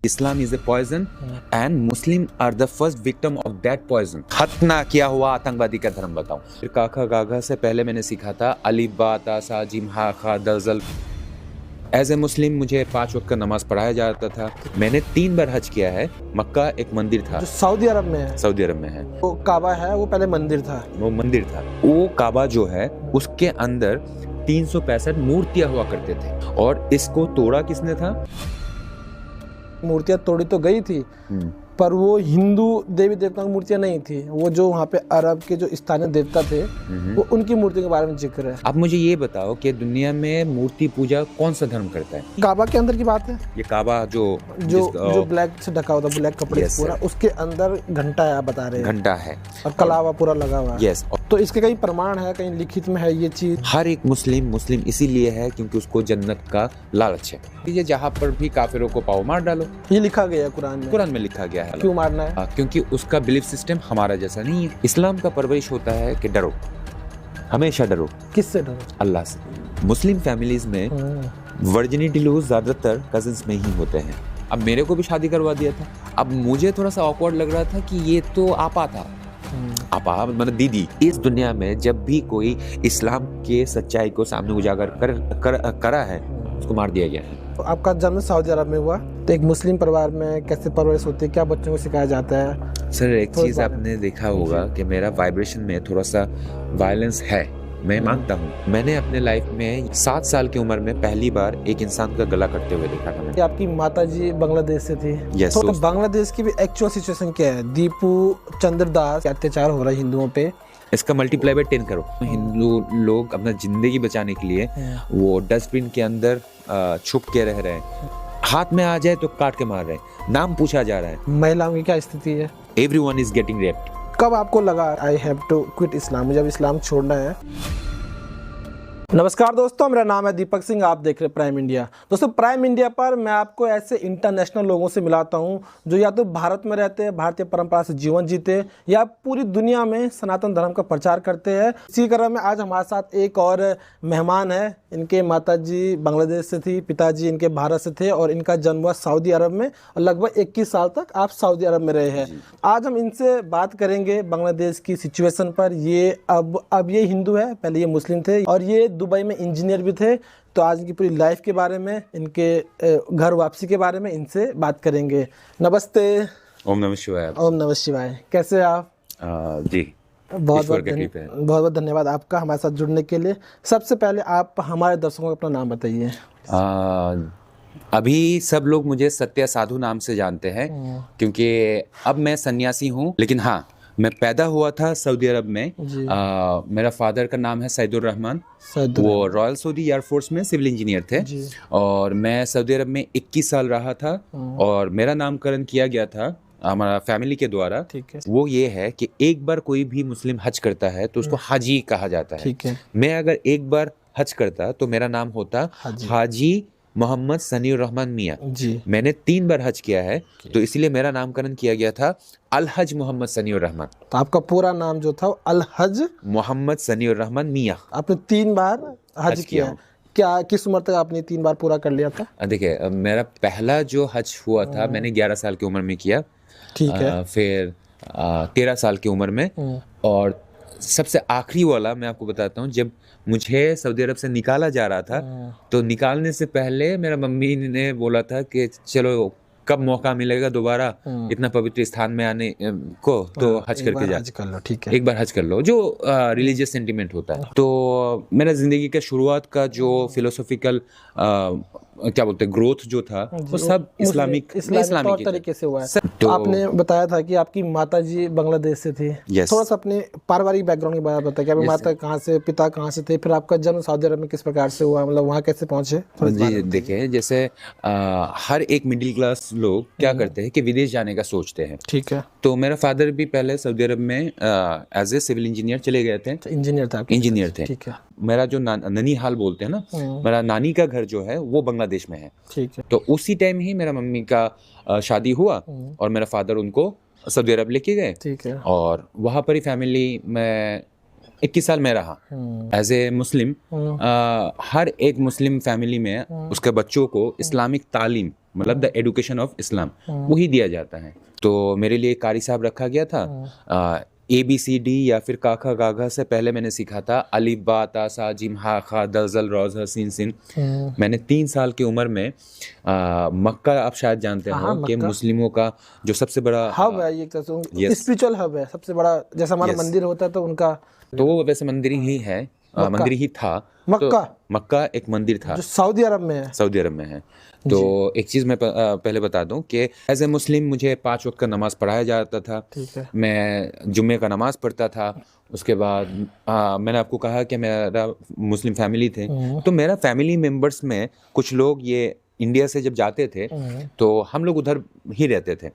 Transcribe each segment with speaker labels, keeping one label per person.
Speaker 1: Islam is a poison and Muslim are the first victim of that poison. खतना किया हुआ आतंकवादी का धर्म बताऊं। फिर काका गागा से पहले मैंने सीखा था अलिफ बा ता सा जिम हा खा दल। एज ए मुस्लिम मुझे 5 वक्त का नमाज पढ़ाया जाता था। मैंने 3 बार हज किया है। मक्का एक मंदिर था
Speaker 2: जो सऊदी अरब में है।
Speaker 1: सऊदी अरब में है।
Speaker 2: वो काबा है, वो पहले मंदिर था।
Speaker 1: वो काबा जो है उसके अंदर 365 मूर्तियां हुआ करते थे और इसको तोड़ा किसने था?
Speaker 2: मूर्तियां तोड़ी तो गई थी पर वो हिंदू देवी देवताओं की मूर्तियां नहीं थी। वो जो वहाँ पे अरब के जो स्थानीय देवता थे वो उनकी मूर्तियों के बारे में जिक्र है।
Speaker 1: अब मुझे ये बताओ कि दुनिया में मूर्ति पूजा कौन सा धर्म करता है?
Speaker 2: काबा के अंदर की बात है।
Speaker 1: ये काबा
Speaker 2: जो ब्लैक से ढका हुआ था, ब्लैक कपड़े से पूरा, उसके अंदर घंटा है, आप बता रहे हैं।
Speaker 1: घंटा है
Speaker 2: और कलावा पूरा लगा हुआ है।
Speaker 1: यस।
Speaker 2: तो इसके कई प्रमाण है, कहीं लिखित में है ये चीज।
Speaker 1: हर एक मुस्लिम इसीलिए है क्योंकि उसको जन्नत का लालच है। ये जहाँ पर भी काफिरों को पाओ मार डालो,
Speaker 2: ये लिखा गया है कुरान में
Speaker 1: लिखा गया है।
Speaker 2: क्यों मारना है?
Speaker 1: क्योंकि उसका बिलीफ सिस्टम हमारा जैसा नहीं है। इस्लाम का परवरिश होता है कि डरो, हमेशा डरो।
Speaker 2: किससे डरो?
Speaker 1: अल्लाह से। मुस्लिम फैमिलीज में वर्जिनिटी लॉज ज्यादातर कजिन्स में ही होते हैं। अब मेरे को भी शादी करवा दिया था। अब मुझे थोड़ा सा ऑकवर्ड लग रहा था कि ये तो आपा था, आपा मतलब दीदी। इस दुनिया में जब भी कोई इस्लाम के सच्चाई को सामने उजागर करा है उसको मार दिया गया है।
Speaker 2: तो आपका जन्म सऊदी अरब में हुआ, तो एक मुस्लिम परिवार में कैसे परवरिश होती है, क्या बच्चों को सिखाया जाता है?
Speaker 1: सर एक चीज आपने देखा होगा कि मेरा वाइब्रेशन में थोड़ा सा वायलेंस है, मैं मानता हूँ। मैंने अपने लाइफ में 7 साल की उम्र में पहली बार एक इंसान का गला कटते हुए देखा था। मैंने।
Speaker 2: आपकी माता जी बांग्लादेश से थी।
Speaker 1: yes,
Speaker 2: तो बांग्लादेश की भी एक्चुअल सिचुएशन क्या है? दीपू चंद्र दास अत्याचार हो रहा है हिंदुओं पे,
Speaker 1: इसका मल्टीप्लाई बाय 10 करो। हिंदू लोग अपना जिंदगी बचाने के लिए वो डस्टबिन के अंदर छुप के रह रहे हैं। हाथ में आ जाए तो काट के मार रहे हैं। नाम पूछा जा रहा है।
Speaker 2: महिलाओं की क्या स्थिति है?
Speaker 1: Everyone is getting raped.
Speaker 2: कब आपको लगा आई हैव टू क्विट इस्लाम, मुझे अब इस्लाम छोड़ना है? नमस्कार दोस्तों, मेरा नाम है दीपक सिंह, आप देख रहे हैं प्राइम इंडिया। दोस्तों प्राइम इंडिया पर मैं आपको ऐसे इंटरनेशनल लोगों से मिलाता हूं जो या तो भारत में रहते हैं, भारतीय परंपरा से जीवन जीते, या पूरी दुनिया में सनातन धर्म का प्रचार करते हैं। इसी क्रम में आज हमारे साथ एक और मेहमान है। इनके माताजी बांग्लादेश से थी, पिताजी इनके भारत से थे और इनका जन्म हुआ सऊदी अरब में और लगभग 21 साल तक आप सऊदी अरब में रहे हैं। आज हम इनसे बात करेंगे बांग्लादेश की सिचुएशन पर। ये अब ये हिंदू है, पहले ये मुस्लिम थे और ये दुबई में इंजीनियर भी थे। तो आज इनकी पूरी लाइफ के बारे में, इनके घर वापसी के बारे में इनसे बात करेंगे। नमस्ते।
Speaker 1: ओम नमः शिवाय।
Speaker 2: ओम नमः शिवाय। कैसे हैं आप?
Speaker 1: जी
Speaker 2: बहुत बहुत धन्यवाद आपका हमारे साथ जुड़ने के लिए। सबसे पहले आप हमारे दर्शकों को अपना नाम बताइए।
Speaker 1: अभी सब लोग मुझे सत्य साधु नाम से जानते हैं क्योंकि अब मैं सन्यासी हूँ। लेकिन हाँ, मैं पैदा हुआ था सऊदी अरब में। मेरा फादर का नाम है सैदुर रहमान। वो रॉयल सऊदी एयरफोर्स में सिविल इंजीनियर थे और मैं सऊदी अरब में 21 साल रहा था और मेरा नामकरण किया गया था हमारा फैमिली के द्वारा। वो ये है कि एक बार कोई भी मुस्लिम हज करता है तो उसको हाजी कहा जाता है। मैं अगर एक बार हज करता तो मेरा नाम होता हाजी मोहम्मद सनीउर रहमान मियाँ। मैंने 3 बार हज किया है तो इसलिए मेरा नामकरण किया गया था अल हज मोहम्मद सनीउर रहमान।
Speaker 2: तो आपका पूरा नाम जो था अल हज मोहम्मद
Speaker 1: सनीउर रहमान मियाँ।
Speaker 2: आपने 3 बार हज किया। क्या किस उम्र तक आपने 3 बार पूरा कर लिया था?
Speaker 1: देखिए, मेरा पहला जो हज हुआ था मैंने 11 साल की उम्र में किया।
Speaker 2: ठीक है।
Speaker 1: फिर 13 साल की उम्र में, और सबसे आखिरी वाला मैं आपको बताता हूँ, जब मुझे सऊदी अरब से निकाला जा रहा था तो निकालने से पहले मेरा मम्मी ने बोला था कि चलो कब मौका मिलेगा दोबारा इतना पवित्र स्थान में आने को तो हज करके जा,
Speaker 2: कर लो। ठीक है,
Speaker 1: एक बार हज कर लो, जो रिलीजियस सेंटिमेंट होता है। तो मेरा जिंदगी का शुरुआत का जो फिलोसॉफिकल क्या बोलते हैं ग्रोथ जो था वो सब इस्लामिक
Speaker 2: तौर तरीके से हुआ है। तो आपने बताया था कि आपकी माताजी बांग्लादेश से थी।
Speaker 1: थोड़ा
Speaker 2: सा अपने पारिवारिक बैकग्राउंड के बारे में बताइए कि आपकी माता कहाँ से, पिता कहाँ से थे, फिर आपका जन्म सऊदी अरब में किस प्रकार से हुआ, मतलब वहाँ कैसे पहुंचे?
Speaker 1: जी देखिए, जैसे हर एक मिडिल क्लास लोग क्या करते हैं कि विदेश जाने का सोचते हैं।
Speaker 2: ठीक है।
Speaker 1: तो मेरा फादर भी पहले सऊदी अरब में एज ए सिविल इंजीनियर चले गए थे। इंजीनियर थे।
Speaker 2: ठीक है।
Speaker 1: मेरा जो ननी हाल बोलते हैं ना, मेरा नानी का घर जो है वो बांग्लादेश में है।
Speaker 2: ठीक है।
Speaker 1: तो उसी टाइम ही मेरा मम्मी का शादी हुआ और मेरा फादर उनको सऊदी अरब लेके गए।
Speaker 2: ठीक है।
Speaker 1: और वहाँ पर ही फैमिली में 21 साल मैं रहा एज ए मुस्लिम। हर एक मुस्लिम फैमिली में उसके बच्चों को इस्लामिक तालीम मतलब द एडुकेशन ऑफ इस्लाम वही दिया जाता है। तो मेरे लिए कारी साहब रखा गया था। ABCD या फिर काखा गाघा से पहले मैंने सीखा था अलिफ बा ता सा जिम हा खा दल रोज ह सीन सिन। मैंने 3 साल की उम्र में मक्का, आप शायद जानते हो कि मुस्लिमों का जो सबसे बड़ा
Speaker 2: हब है, ये स्पिरिचुअल हब है, सबसे बड़ा। जैसा हमारा मंदिर होता है तो उनका,
Speaker 1: तो वो वैसे मंदिर ही है, मंदिर ही था।
Speaker 2: मक्का,
Speaker 1: तो मक्का एक मंदिर था
Speaker 2: जो सऊदी अरब में है।
Speaker 1: सऊदी अरब में है। तो एक चीज़ मैं पहले बता दूं कि एज ए मुस्लिम मुझे 5 वक्त का नमाज पढ़ाया जाता था।
Speaker 2: ठीक है।
Speaker 1: मैं जुम्मे का नमाज पढ़ता था। उसके बाद मैंने आपको कहा कि मेरा मुस्लिम फैमिली थे, तो मेरा फैमिली मेंबर्स में कुछ लोग ये इंडिया से जब जाते थे तो हम लोग उधर ही रहते थे।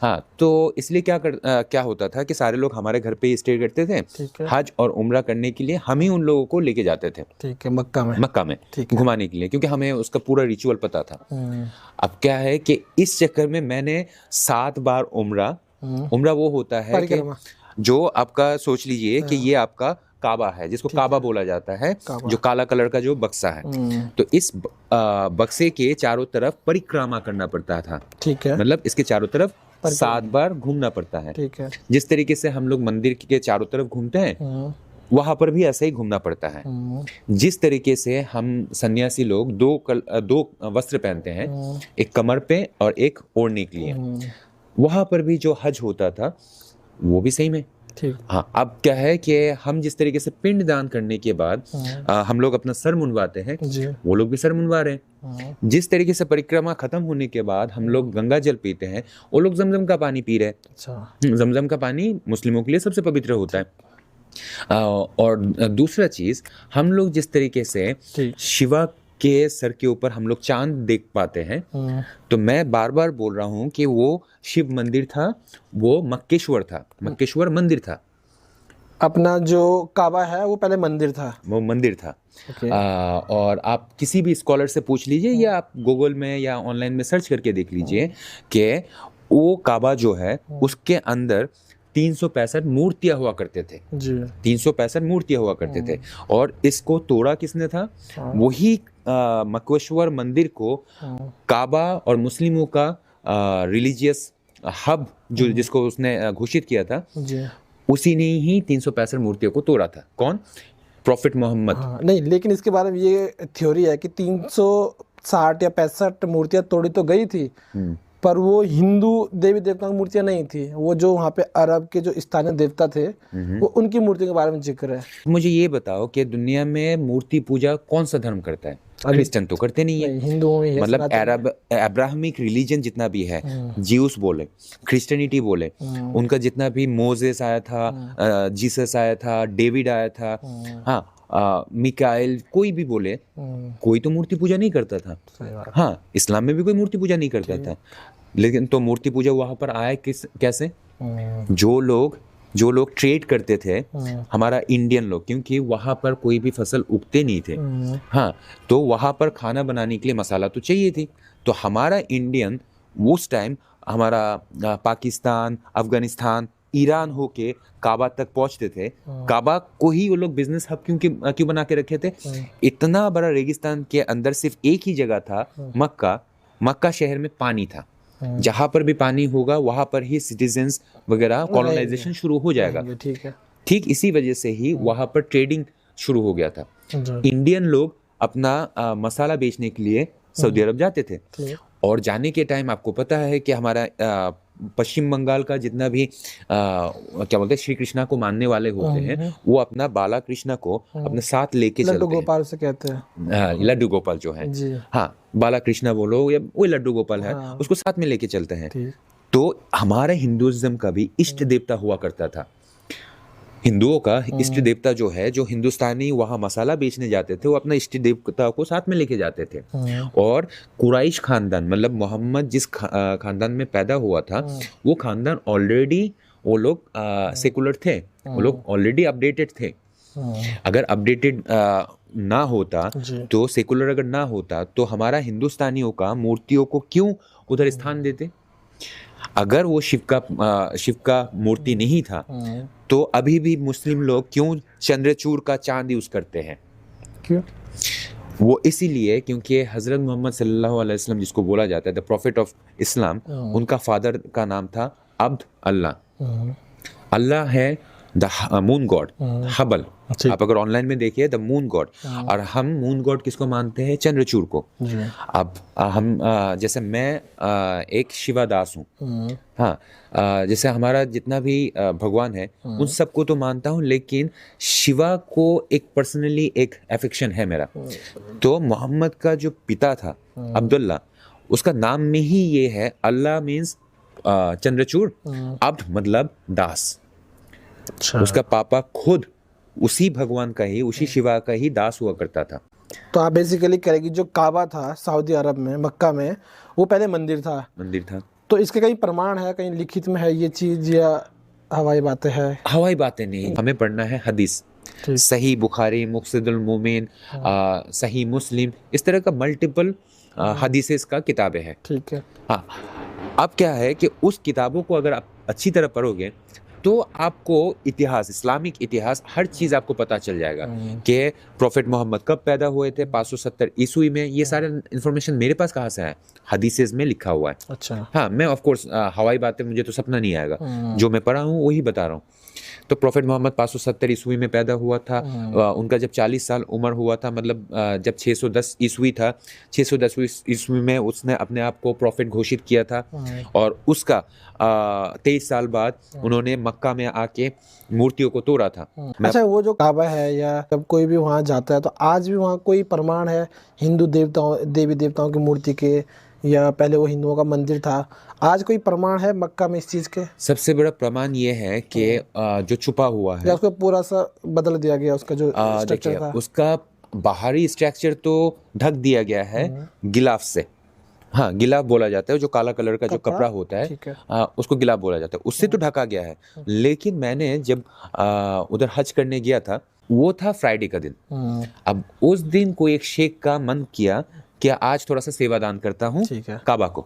Speaker 1: हाँ, तो इसलिए क्या होता था कि सारे लोग हमारे घर पे ही स्टे करते थे। हज और उम्रा करने के लिए हम ही उन लोगों को लेके जाते थे।
Speaker 2: ठीक है, मक्का में
Speaker 1: घुमाने के लिए, क्योंकि हमें उसका पूरा रिचुअल पता था। अब क्या है कि इस चक्कर में मैंने 7 बार उम्रा वो होता है कि जो आपका सोच लीजिए कि ये आपका काबा है, जिसको काबा बोला जाता है, जो काला कलर का जो बक्सा है। तो इस बक्से के चारों तरफ परिक्रमा करना पड़ता था।
Speaker 2: ठीक है,
Speaker 1: मतलब इसके चारों तरफ 7 बार घूमना पड़ता है।
Speaker 2: ठीक है।
Speaker 1: जिस तरीके से हम लोग मंदिर के चारों तरफ घूमते हैं वहां पर भी ऐसा ही घूमना पड़ता है। जिस तरीके से हम सन्यासी लोग दो वस्त्र पहनते हैं, एक कमर पे और एक ओढ़ने के लिए, वहां पर भी जो हज होता था वो भी सही में।
Speaker 2: ठीक।
Speaker 1: हाँ, अब क्या है कि हम जिस तरीके से पिंड दान करने के बाद हम लोग अपना सर मुंडवाते हैं, वो लोग भी सर मुंडवा रहे हैं। जिस तरीके से परिक्रमा खत्म होने के बाद हम लोग गंगा जल पीते हैं, वो लोग जमजम का पानी पी रहे हैं।
Speaker 2: अच्छा।
Speaker 1: जमजम का पानी मुस्लिमों के लिए सबसे पवित्र होता है। और दूसरा चीज, हम लोग जिस तरीके से शिवा के सर के ऊपर हम लोग चांद देख पाते हैं, तो मैं बार बार बोल रहा हूँ कि वो शिव मंदिर था, वो मक्केश्वर था, मक्केश्वर मंदिर था।
Speaker 2: अपना जो काबा है वो पहले मंदिर था,
Speaker 1: वो मंदिर था। और आप किसी भी स्कॉलर से पूछ लीजिए या आप गूगल में या ऑनलाइन में सर्च करके देख लीजिए कि वो काबा जो है उसके अंदर 365 मूर्तियां हुआ करते थे। 365 मूर्तियां हुआ करते थे। और इसको तोड़ा किसने था? वही मक्केश्वर मंदिर को काबा और मुस्लिमों का रिलीजियस हब जिसको उसने घोषित किया था, उसी ने ही 365 मूर्तियों को तोड़ा था। कौन? प्रॉफिट मोहम्मद।
Speaker 2: नहीं, लेकिन इसके बारे में ये थ्योरी है कि 360 या 65 मूर्तियां तोड़ी तो गई थी, पर वो हिंदू देवी देवताओं की मूर्तियां नहीं थी। वो जो वहाँ पे अरब के जो स्थानीय देवता थे वो उनकी मूर्तियों के बारे में जिक्र है।
Speaker 1: मुझे ये बताओ कि दुनिया में मूर्ति पूजा कौन सा धर्म करता है? क्रिश्चियन तो करते नहीं है,
Speaker 2: हिंदुओं में
Speaker 1: मतलब अब्राहमिक रिलीजन जितना भी है, ज्यूस बोले, क्रिश्चियनिटी बोले, उनका जितना भी मोजेस आया था, जीसस आया था, डेविड आया था, हाँ, मिकाएल, कोई भी बोले, कोई तो मूर्ति पूजा नहीं करता था। हाँ, इस्लाम में भी कोई मूर्ति पूजा नहीं करता था। लेकिन तो मूर्ति पूजा वहां पर आया कैसे? जो लोग ट्रेड करते थे, हमारा इंडियन लोग, क्योंकि वहां पर कोई भी फसल उगते नहीं थे। हाँ, तो वहां पर खाना बनाने के लिए मसाला तो चाहिए थी। तो हमारा इंडियन उस टाइम हमारा पाकिस्तान, अफगानिस्तान, ईरान होके काबा तक पहुंचते थे। काबा को ही वो लोग बिजनेस हब क्यों बना के रखे थे? इतना बड़ा रेगिस्तान के अंदर सिर्फ एक ही जगह था, मक्का शहर में पानी था। जहां पर भी पानी होगा वहां पर ही सिटीजन्स वगैरह कॉलोनाइजेशन शुरू हो जाएगा। ठीक इसी वजह से ही वहां पर ट्रेडिंग शुरू हो गया था। इंडियन लोग अपना मसाला बेचने के लिए सऊदी अरब जाते थे। और जाने के टाइम आपको पता है कि हमारा पश्चिम बंगाल का जितना भी क्या बोलते हैं, श्री कृष्णा को मानने वाले होते हैं, वो अपना बाला कृष्णा को अपने साथ लेके चलते हैं।
Speaker 2: लड्डू गोपाल से कहते हैं।
Speaker 1: लड्डू गोपाल जो है, हाँ, बाला कृष्णा बोलो या वो लड्डू गोपाल है, उसको साथ में लेके चलते हैं। तो हमारे हिंदुइज्म का भी इष्ट देवता हुआ करता था। हिंदुओं का इष्ट देवता जो है, जो हिंदुस्तानी वहां मसाला बेचने जाते थे, वो अपना इष्ट देवता को साथ में लेके जाते थे। और कुरैश खानदान, मतलब मोहम्मद जिस खानदान में पैदा हुआ था, वो खानदान ऑलरेडी, वो लोग सेकुलर थे, वो लोग ऑलरेडी अपडेटेड थे। अगर अपडेटेड ना होता, तो सेकुलर अगर ना होता, तो हमारा हिंदुस्तानियों का मूर्तियों को क्यों उधर स्थान देते? अगर वो शिव का मूर्ति नहीं था तो अभी भी मुस्लिम लोग क्यों चंद्रचूड़ का चांद यूज करते हैं?
Speaker 2: क्यों?
Speaker 1: वो इसीलिए क्योंकि हजरत मोहम्मद सल्लल्लाहु अलैहि वसल्लम जिसको बोला जाता है द प्रॉफिट ऑफ इस्लाम, उनका फादर का नाम था अब्द अल्लाह। अल्लाह है द मून गॉड, हबल। आप अगर ऑनलाइन में देखिए द मून गॉड, और हम मून गॉड किसको मानते हैं? चंद्रचूड़ को। अब हम जैसे मैं एक शिवादास हूँ, हाँ, जैसे हमारा जितना भी भगवान है उन सबको तो मानता हूँ, लेकिन शिवा को एक पर्सनली एक एफेक्शन है मेरा। तो मोहम्मद का जो पिता था अब्दुल्ला, उसका नाम में ही ये है, अल्लाह मीन्स चंद्रचूड़, अब्द मतलब दास।
Speaker 2: अच्छा।
Speaker 1: उसका पापा खुद उसी भगवान का ही, उसी शिवा का ही दास हुआ करता था।
Speaker 2: तो आप बेसिकली करेगी जो काबा था सऊदी अरब में, मक्का में, वो पहले मंदिर था। तो इसके कहीं प्रमाण है, कहीं लिखित में है ये चीज, या हवाई बातें हैं?
Speaker 1: हवाई बातें नहीं, हमें पढ़ना है हदीस, सही बुखारी, मुक़्सिदुल मोमिन, सही मुस्लिम, इस तरह का मल्टीपल हदीसेस का किताबें हैं।
Speaker 2: ठीक है।
Speaker 1: हाँ, अब क्या है कि उस किताबों को अगर आप अच्छी तरह पढ़ोगे तो आपको इतिहास, इस्लामिक इतिहास, हर चीज़ आपको पता चल जाएगा कि प्रॉफिट मोहम्मद कब पैदा हुए थे, 570 ईस्वी में। ये सारे इन्फॉर्मेशन मेरे पास कहाँ से है? हदीसेस में लिखा हुआ है।
Speaker 2: अच्छा।
Speaker 1: हाँ, मैं ऑफ कोर्स हवाई बातें मुझे तो सपना नहीं आएगा, जो मैं पढ़ा हूँ वही बता रहा हूँ। तो प्रॉफिट मोहम्मद 570 ईस्वी में पैदा हुआ था। उनका जब 40 साल उम्र हुआ था, मतलब जब 610 ईस्वी था, 610 ईस्वी में उसने अपने आप को प्रॉफिट घोषित किया था, और उसका 23 साल बाद उन्होंने मक्का में आके मूर्तियों को तोड़ा था।
Speaker 2: अच्छा, वो जो काबा है, या जब कोई भी वहाँ जाता है तो आज भी वहाँ कोई प्रमाण है हिंदू देवी देवताओं की मूर्ति के, या पहले वो हिंदुओं का मंदिर था, आज कोई प्रमाण है मक्का में इस चीज के?
Speaker 1: सबसे बड़ा प्रमाण ये है कि जो छुपा हुआ है,
Speaker 2: उसको पूरा सा बदल दिया गया, उसका जो स्ट्रक्चर था,
Speaker 1: उसका बाहरी स्ट्रक्चर तो ढक दिया गया है गिलाफ से। हाँ, गिलाफ बोला जाता है, जो काला कलर का जो कपड़ा होता है, उसको गिलाफ बोला जाता है, उससे तो ढका गया है। लेकिन मैंने जब उधर हज करने गया था, वो था फ्राइडे का दिन। अब उस दिन कोई एक शेख का मन किया कि आज थोड़ा सा सेवादान करता हूँ काबा को।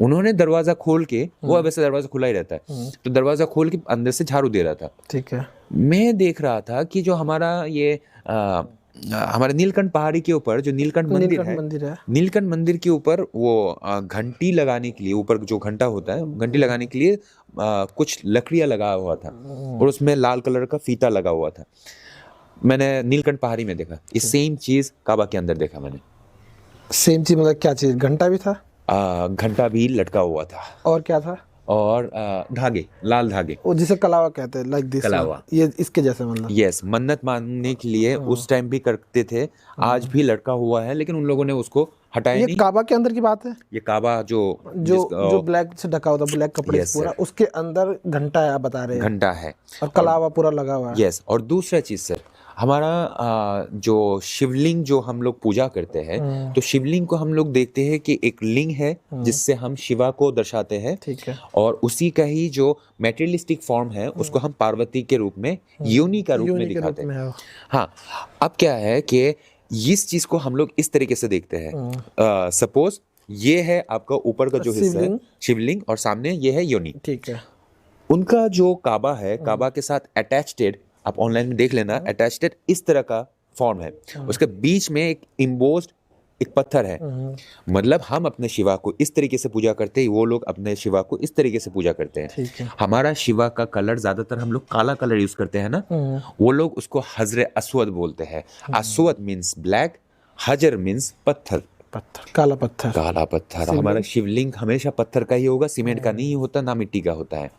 Speaker 1: उन्होंने दरवाजा खोल के, वो वैसे दरवाजा खुला ही रहता है, तो दरवाजा खोल के अंदर से झाड़ू दे रहा था।
Speaker 2: ठीक है।
Speaker 1: मैं देख रहा था कि जो हमारा ये हमारे नीलकंठ पहाड़ी के ऊपर जो नीलकंठ मंदिर है, नीलकंठ मंदिर के ऊपर वो घंटी लगाने के लिए, ऊपर जो घंटा होता है, घंटी लगाने के लिए कुछ लकड़ियां लगा हुआ था, और उसमें लाल कलर का फीता लगा हुआ था। मैंने नीलकंठ पहाड़ी में देखा, ये सेम चीज काबा के अंदर देखा मैंने।
Speaker 2: सेम चीज मतलब क्या चीज? घंटा भी था?
Speaker 1: घंटा भी लटका हुआ था।
Speaker 2: और क्या था?
Speaker 1: और धागे, लाल धागे,
Speaker 2: वो जिसे कलावा कहते हैं, लाइक दिस
Speaker 1: कलावा,
Speaker 2: ये इसके जैसे, मतलब
Speaker 1: यस, मन्नत मांगने के लिए उस टाइम भी करते थे, आज भी लटका हुआ है, लेकिन उन लोगों ने उसको हटाया नहीं।
Speaker 2: ये काबा के अंदर की बात है?
Speaker 1: ये काबा जो
Speaker 2: ब्लैक से ढका होता, ब्लैक कपड़े से पूरा, उसके अंदर घंटा है, आप बता रहे हैं?
Speaker 1: घंटा है
Speaker 2: और कलावा पूरा लगा हुआ है।
Speaker 1: यस। और दूसरा चीज सर, हमारा जो शिवलिंग जो हम लोग पूजा करते हैं, तो शिवलिंग को हम लोग देखते हैं कि एक लिंग है जिससे हम शिवा को दर्शाते हैं।
Speaker 2: ठीक है।
Speaker 1: और उसी का ही जो मेटेरियलिस्टिक फॉर्म है उसको हम पार्वती के रूप में, योनि का रूप में दिखाते हैं। हाँ, अब क्या है कि इस चीज को हम लोग इस तरीके से देखते हैं। सपोज ये है आपका ऊपर का जो हिस्सा है शिवलिंग, और सामने ये है योनि।
Speaker 2: ठीक है।
Speaker 1: उनका जो काबा है, काबा के साथ अटैच्ड, आप ऑनलाइन में देख लेना, अटैच्ड इस तरह का फॉर्म है। उसके बीच में एक इम्बोस्ड एक पत्थर है। मतलब हम अपने शिवा को इस तरीके से पूजा करते हैं, वो लोग अपने शिवा को इस तरीके से पूजा करते हैं। हमारा शिवा का कलर ज्यादातर हम लोग काला कलर यूज करते हैं ना, वो लोग उसको हजर अस्वद बोलते हैं। अस्वद मीन्स ब्लैक, हजर मीन्स पत्थर,
Speaker 2: काला पत्थर,
Speaker 1: काला पत्थर। हमारा शिवलिंग हमेशा पत्थर का ही होगा, सीमेंट का नहीं होता, ना मिट्टी का होता है।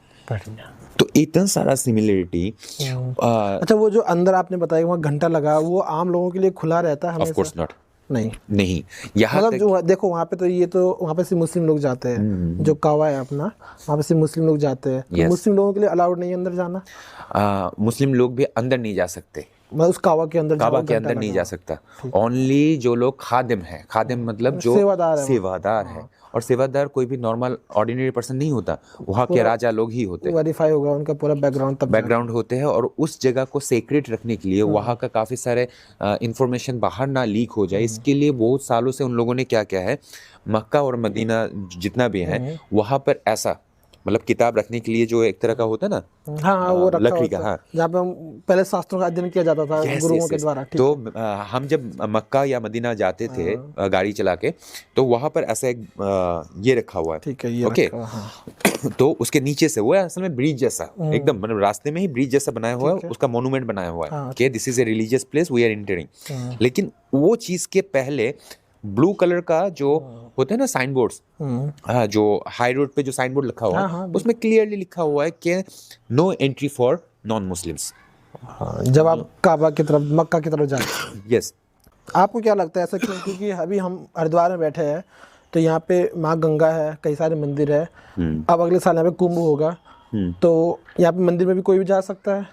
Speaker 1: तो इतना सारा सिमिलरिटी।
Speaker 2: अच्छा, वो जो अंदर आपने बताया वहाँ घंटा लगा, वो आम लोगों के लिए खुला रहता है?
Speaker 1: ऑफ कोर्स नॉट, नहीं।
Speaker 2: यहाँ मतलब जो देखो वहाँ पे, तो ये तो वहाँ पे सिर्फ मुस्लिम लोग जाते हैं, जो कावा है अपना, वहाँ पे सिर्फ मुस्लिम लोग जाते हैं। तो मुस्लिम लोगों के लिए अलाउड नहीं है अंदर जाना?
Speaker 1: मुस्लिम लोग भी अंदर नहीं जा सकते,
Speaker 2: उस काबा के अंदर
Speaker 1: नहीं जा सकता। ओनली जो लोग खादिम है, खादिम मतलब जो सेवादार है, और सेवादार कोई भी नॉर्मल ऑर्डिनरी पर्सन नहीं होता, वहाँ के राजा लोग ही होते हैं।
Speaker 2: वेरीफाई होगा उनका पूरा बैकग्राउंड
Speaker 1: होते हैं, और उस जगह को सीक्रेट रखने के लिए, वहाँ का काफ़ी सारे इंफॉर्मेशन बाहर ना लीक हो जाए, इसके लिए बहुत सालों से उन लोगों ने क्या किया है, मक्का और मदीना जितना भी है वहाँ पर ऐसा मतलब किताब रखने के लिए जो एक तरह का होता है ना,
Speaker 2: हाँ वो रखा
Speaker 1: लकड़ी का,
Speaker 2: होता है,
Speaker 1: हाँ,
Speaker 2: जहाँ पे हम पहले शास्त्रों का अध्ययन किया जाता था
Speaker 1: यस
Speaker 2: गुरुओं
Speaker 1: यस
Speaker 2: के
Speaker 1: यस।
Speaker 2: द्वारा। ठीक
Speaker 1: तो
Speaker 2: है।
Speaker 1: हम जब मक्का या मदीना जाते थे गाड़ी चला के, तो वहां पर ऐसा एक ये रखा हुआ है,
Speaker 2: ठीक है, ये
Speaker 1: ओके।
Speaker 2: रखा हुआ, हाँ।
Speaker 1: तो उसके नीचे से वो है असल में ब्रिज जैसा, एकदम मतलब रास्ते में ही ब्रिज जैसा बनाया हुआ है,
Speaker 2: ठीक है।
Speaker 1: उसका मोनूमेंट बनाया हुआ है
Speaker 2: हाँ,
Speaker 1: कि this is a religious place we are entering. लेकिन वो चीज के पहले ब्लू कलर का जो होते हैं ना साइन बोर्ड्स, हाँ, जो हाई रोड पे जो साइन बोर्ड लिखा हुआ
Speaker 2: हाँ,
Speaker 1: है,
Speaker 2: हाँ,
Speaker 1: उसमें क्लियरली लिखा हुआ है कि no entry for non Muslims.
Speaker 2: हाँ, जब आप काबा की तरफ, मक्का की तरफ जाते
Speaker 1: यस।
Speaker 2: आपको क्या लगता है ऐसा क्यों? क्योंकि अभी हम हरिद्वार में बैठे हैं, तो यहाँ पे माँ गंगा है, कई सारे मंदिर है। अब अगले साल यहाँ पे कुंभ होगा, तो यहाँ पे मंदिर में भी कोई भी जा सकता है,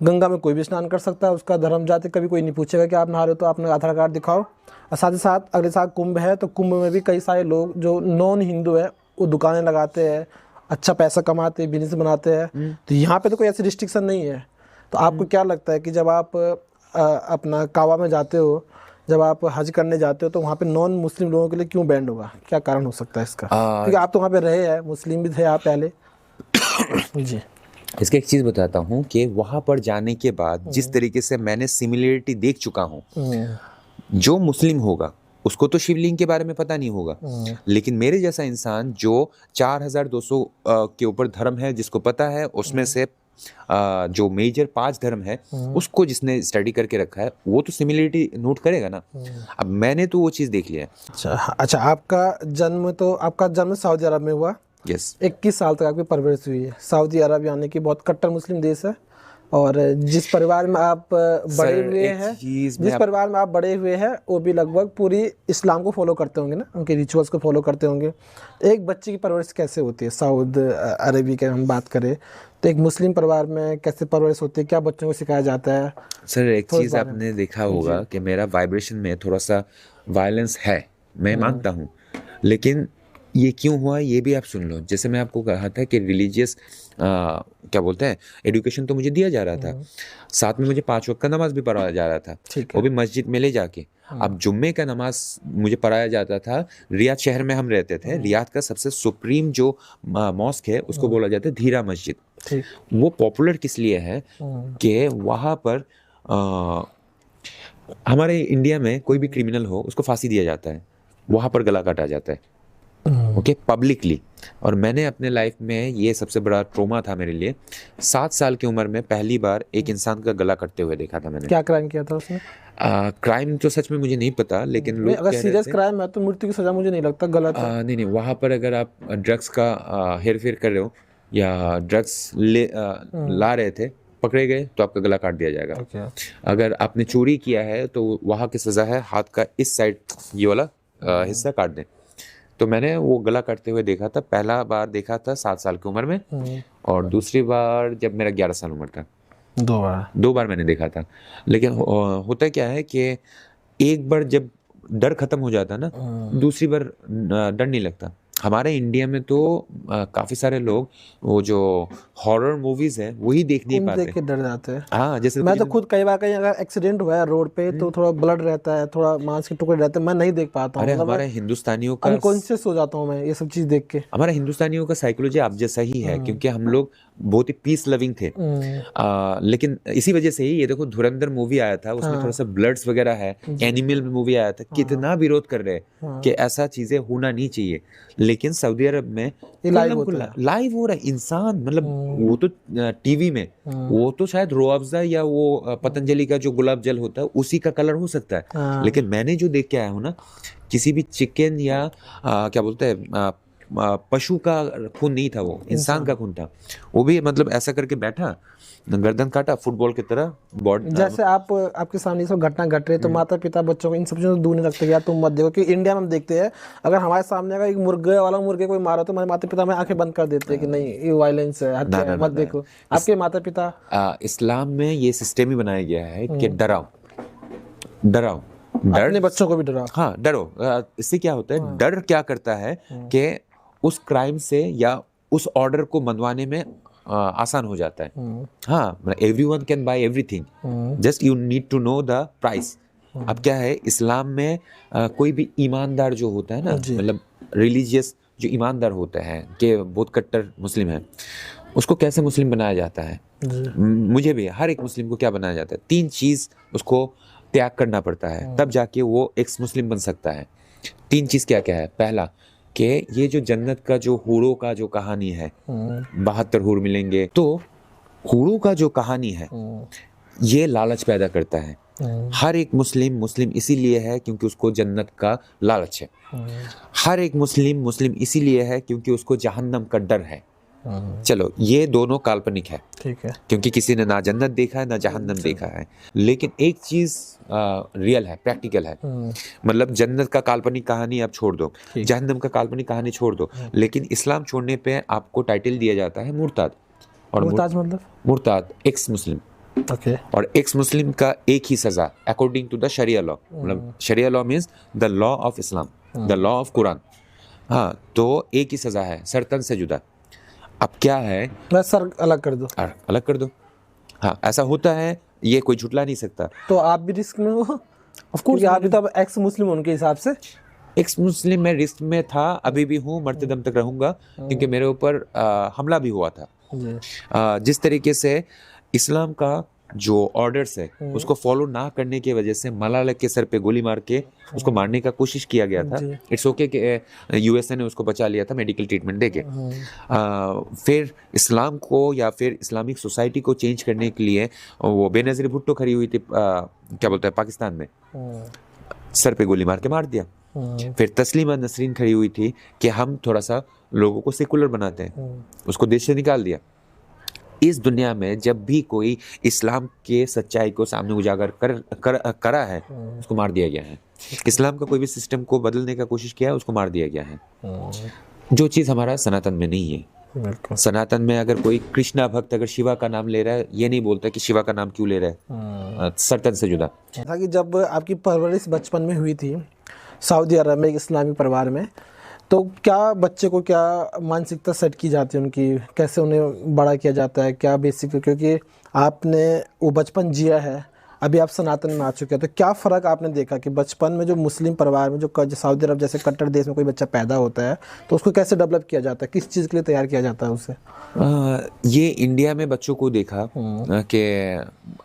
Speaker 2: गंगा में कोई भी स्नान कर सकता है, उसका धर्म जाति कभी कोई नहीं पूछेगा कि आप नहा रहे हो तो आपने आधार कार्ड दिखाओ। और साथ ही साथ अगले साल कुंभ है, तो कुंभ में भी कई सारे लोग जो नॉन हिंदू है वो दुकानें लगाते हैं, अच्छा पैसा कमाते हैं, बिजनेस बनाते हैं। तो यहाँ पे तो कोई ऐसी रिस्ट्रिक्शन नहीं है। तो आपको क्या लगता है कि जब आप अपना काबा में जाते हो, जब आप हज करने जाते हो, तो वहाँ पे नॉन मुस्लिम लोगों के लिए क्यों बैंड होगा? क्या कारण हो सकता है इसका? क्योंकि आप तो वहाँ पे रहे हैं, मुस्लिम भी थे आप पहले। जी।
Speaker 1: इसका एक चीज बताता हूँ कि वहां पर जाने के बाद जिस तरीके से मैंने सिमिलरिटी देख चुका हूँ, जो मुस्लिम होगा उसको तो शिवलिंग के बारे में पता नहीं होगा, लेकिन मेरे जैसा इंसान जो 4200 के ऊपर धर्म है जिसको पता है, उसमें से जो मेजर 5 धर्म है उसको जिसने स्टडी करके रखा है, वो तो सिमिलरिटी नोट करेगा ना। अब मैंने तो वो चीज देख लिया है।
Speaker 2: अच्छा, आपका जन्म सऊदी अरब में हुआ।
Speaker 1: यस।
Speaker 2: 21 साल तक आपकी परवरिश हुई है। सऊदी अरब यानी कि बहुत कट्टर मुस्लिम देश है, और जिस परिवार में आप बड़े हुए हैं वो भी लगभग पूरी इस्लाम को फॉलो करते होंगे ना, उनके रिचुअल्स को फॉलो करते होंगे। एक बच्चे की परवरिश कैसे होती है सऊदी अरबी की हम बात करें तो एक मुस्लिम परिवार में कैसे परवरिश होती है, क्या बच्चों को सिखाया जाता है?
Speaker 1: सर एक चीज आपने देखा होगा कि मेरा वाइब्रेशन में थोड़ा सा वायलेंस है, मैं मानता हूँ, लेकिन ये क्यों हुआ ये भी आप सुन लो। जैसे मैं आपको कहा था कि रिलीजियस क्या बोलते हैं, एजुकेशन तो मुझे दिया जा रहा था, साथ में मुझे 5 वक्त का नमाज भी पढ़ाया जा रहा था, वो भी मस्जिद में ले जाके। अब जुम्मे का नमाज मुझे पढ़ाया जाता था, रियाद शहर में हम रहते थे, रियाद का सबसे सुप्रीम जो मॉस्क है उसको बोला जाता है धीरा मस्जिद। वो पॉपुलर किस लिए है कि वहाँ पर हमारे इंडिया में कोई भी क्रिमिनल हो उसको फांसी दिया जाता है, वहाँ पर गला काटा जाता है, ओके, पब्लिकली। और मैंने अपने लाइफ में ये सबसे बड़ा ट्रोमा था मेरे लिए। 7 साल की उम्र में पहली बार एक इंसान का गला कटते हुए देखा था मैंने।
Speaker 2: क्या क्राइम किया था उसने?
Speaker 1: क्राइम तो सच में मुझे नहीं पता, लेकिन लोग
Speaker 2: अगर सीरियस क्राइम है तो मृत्यु की सजा मुझे नहीं लगता गलत है।
Speaker 1: नहीं, वहाँ पर अगर आप ड्रग्स का हेर फेर कर रहे हो या ड्रग्स ला रहे थे, पकड़े गए तो आपका गला काट दिया जाएगा। अगर आपने चोरी किया है तो वहाँ की सजा है हाथ का इस साइड ये वाला हिस्सा काट दें। तो मैंने वो गला काटते हुए देखा था, पहला बार देखा था 7 साल की उम्र में, और दूसरी बार जब मेरा 11 साल उम्र था। 2 बार मैंने देखा था। लेकिन होता क्या है कि एक बार जब डर खत्म हो जाता ना, दूसरी बार डर नहीं लगता। हमारे इंडिया में तो काफी सारे लोग वो जो हॉरर मूवीज है वही देख नहीं पाते,
Speaker 2: देख के डर जाते हैं।
Speaker 1: हाँ, जैसे
Speaker 2: मैं तो खुद कई बार कहीं अगर एक्सीडेंट हुआ है रोड पे तो थोड़ा ब्लड रहता है, थोड़ा मांस के टुकड़े रहते हैं, मैं नहीं देख पाता हूँ।
Speaker 1: अरे हमारे हिंदुस्तानियों का
Speaker 2: अनकॉन्शियस हो जाता हूँ मैं ये सब चीज देख के।
Speaker 1: हमारा हिंदुस्तानियों का साइकोलॉजी आप जैसा ही है, क्योंकि हम लोग बहुत ही पीस लविंग थे। लेकिन इसी वजह से ही ये देखो धुरंधर मूवी आया था, उसमें थोड़ा सा ब्लड्स वगैरह है। एनिमल मूवी आया था, कितना विरोध कर रहे हैं कि ऐसा चीजें होना नहीं चाहिए, लेकिन सऊदी अरब में लाइव हो रहा है। इंसान मतलब वो तो टीवी में वो तो शायद रूह अफ़ज़ा या वो पतंजलि का जो गुलाब जल होता है उसी का कलर हो सकता है, लेकिन मैंने जो देख के आया हूँ ना, किसी भी चिकन या क्या बोलते हैं पशु का खून नहीं था, वो इंसान का खून था। वो भी मतलब ऐसा करके बैठा, गर्दन काटा फुटबॉल की तरह बॉडी।
Speaker 2: जैसे आपके सामने सब घटना घट रही है तो माता पिता बच्चों को इन सब चीजों से दूर नहीं रखते, या तुम मत देखो। क्योंकि इंडिया में हम देखते हैं अगर हमारे सामने अगर एक मुर्गे कोई मारा तो हमारे माता पिता में आंखें बंद कर देते हैं कि नहीं ये वायलेंस है, मत देखो। आपके माता पिता
Speaker 1: इस्लाम में ये सिस्टम ही बनाया गया है कि डराओ
Speaker 2: अपने बच्चों को भी डराओ।
Speaker 1: हाँ, डरो। इससे क्या होता है, डर क्या करता है कि उस क्राइम से या उस ऑर्डर को मनवाने में आसान हो जाता है। हाँ, everyone can buy everything, just you need to know the price. अब क्या है, इस्लाम में कोई भी ईमानदार जो होता है ना, मतलब रिलीजियस जो ईमानदार होता है कि बहुत कट्टर मुस्लिम है, उसको कैसे मुस्लिम बनाया जाता है? मुझे भी, हर एक मुस्लिम को क्या बनाया जाता है? 3 चीज़ उसको त्याग करना पड़ता है, तब जाके वो एक्स मुस्लिम बन सकता है। 3 चीज़ क्या क्या है? पहला कि ये जो जन्नत का जो हूरों का जो कहानी है, 72 हूर मिलेंगे, तो हूरों का जो कहानी है ये लालच पैदा करता है। हर एक मुस्लिम इसीलिए है क्योंकि उसको जन्नत का लालच है। हर एक मुस्लिम इसीलिए है क्योंकि उसको जहन्नम का डर है। चलो, ये दोनों काल्पनिक है, ठीक है, क्योंकि किसी ने ना जन्नत देखा है ना जहन्नम देखा है। लेकिन एक चीज रियल है, प्रैक्टिकल है। मतलब जन्नत का काल्पनिक कहानी आप छोड़ दो, जहन्नम का काल्पनिक कहानी छोड़ दो, लेकिन इस्लाम छोड़ने पे आपको टाइटल दिया जाता है मुर्ताद। और मुर्ताद एक्स मुस्लिम। Okay. और एक्स मुस्लिम का एक ही सजा according to the sharia law. मतलब sharia law means the law of Islam, the law of Quran. हाँ, तो एक ही सजा है, सर तन से जुदा। अब क्या है,
Speaker 2: सर अलग कर दो,
Speaker 1: अलग कर दो। हाँ, ऐसा होता है, ये कोई झुटला नहीं सकता।
Speaker 2: तो आप भी रिस्क में हो? ऑफ कोर्स, आप भी तो एक्स मुस्लिम उनके हिसाब से।
Speaker 1: एक्स मुस्लिम में रिस्क में था, अभी भी हूँ, मरते दम तक रहूंगा, क्योंकि मेरे ऊपर हमला भी हुआ था। जिस तरीके से इस्लाम का जो ऑर्डर्स है उसको फॉलो ना करने की वजह से मलाला के सर पे गोली मार के उसको मारने का कोशिश किया गया था। इट्स ओके कि यूएसए ने उसको बचा लिया था मेडिकल ट्रीटमेंट देके। फिर इस्लाम को या फिर इस्लामिक सोसाइटी को चेंज करने के लिए वो बेनज़ीर भुट्टो खड़ी हुई थी, क्या बोलते हैं, पाकिस्तान में, सर पे गोली मार के मार दिया। फिर तस्लीमा नसरीन खड़ी हुई थी कि हम थोड़ा सा लोगों को सेकुलर बनाते हैं, उसको देश से निकाल दिया। इस दुनिया में जब भी कोई इस्लाम के सच्चाई को सामने उजागर करा है, उसको मार दिया गया है। इस्लाम का कोई भी सिस्टम को बदलने का कोशिश किया है, उसको मार दिया गया है। जो चीज़ हमारा सनातन में नहीं है। सनातन में अगर कोई कृष्णा भक्त अगर शिवा का नाम ले रहा है, ये नहीं बोलता कि शिवा का नाम क्यों ले रहा है, सरतन से जुदा।
Speaker 2: कि जब आपकी परवरिश बचपन में हुई थी सऊदी अरब में एक इस्लामी परिवार में, तो क्या बच्चे को क्या मानसिकता सेट की जाती है उनकी, कैसे उन्हें बड़ा किया जाता है, क्या बेसिक, क्योंकि आपने वो बचपन जिया है, अभी आप सनातन में आ चुके हैं, तो क्या फ़र्क आपने देखा कि बचपन में जो मुस्लिम परिवार में जो सऊदी अरब जैसे कट्टर देश में कोई बच्चा पैदा होता है तो उसको कैसे डेवलप किया जाता है, किस चीज़ के लिए तैयार किया जाता है उसे?
Speaker 1: ये इंडिया में बच्चों को देखा कि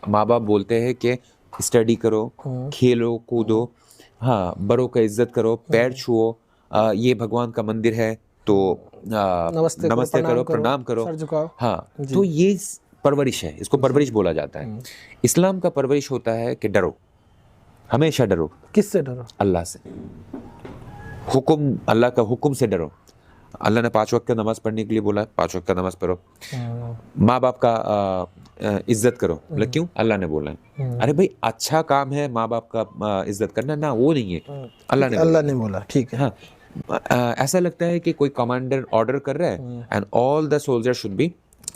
Speaker 1: माँ बाप बोलते हैं कि स्टडी करो, खेलो कूदो, हाँ, बड़ों का इज्जत करो, पैर छुओ, ये भगवान का मंदिर है तो नमस्ते करो, प्रणाम करो, सर झुकाओ। हाँ, तो ये परवरिश है, इसको परवरिश बोला जाता है। इस्लाम का परवरिश होता है कि डरो, हमेशा डरो।
Speaker 2: किससे डरो?
Speaker 1: अल्लाह से। हुक्म, अल्लाह का हुक्म से डरो। अल्लाह ने 5 वक्त का नमाज पढ़ने के लिए बोला है, 5 वक्त का नमाज पढ़ो। माँ बाप का इज्जत करो, मतलब क्यों? अल्लाह ने बोला है। अरे भाई, अच्छा काम है माँ बाप का इज्जत करना, ना वो नहीं है, अल्लाह ने बोला। ठीक है। हाँ, ऐसा लगता है कि कोई कमांडर ऑर्डर कर रहा है and all the soldier should be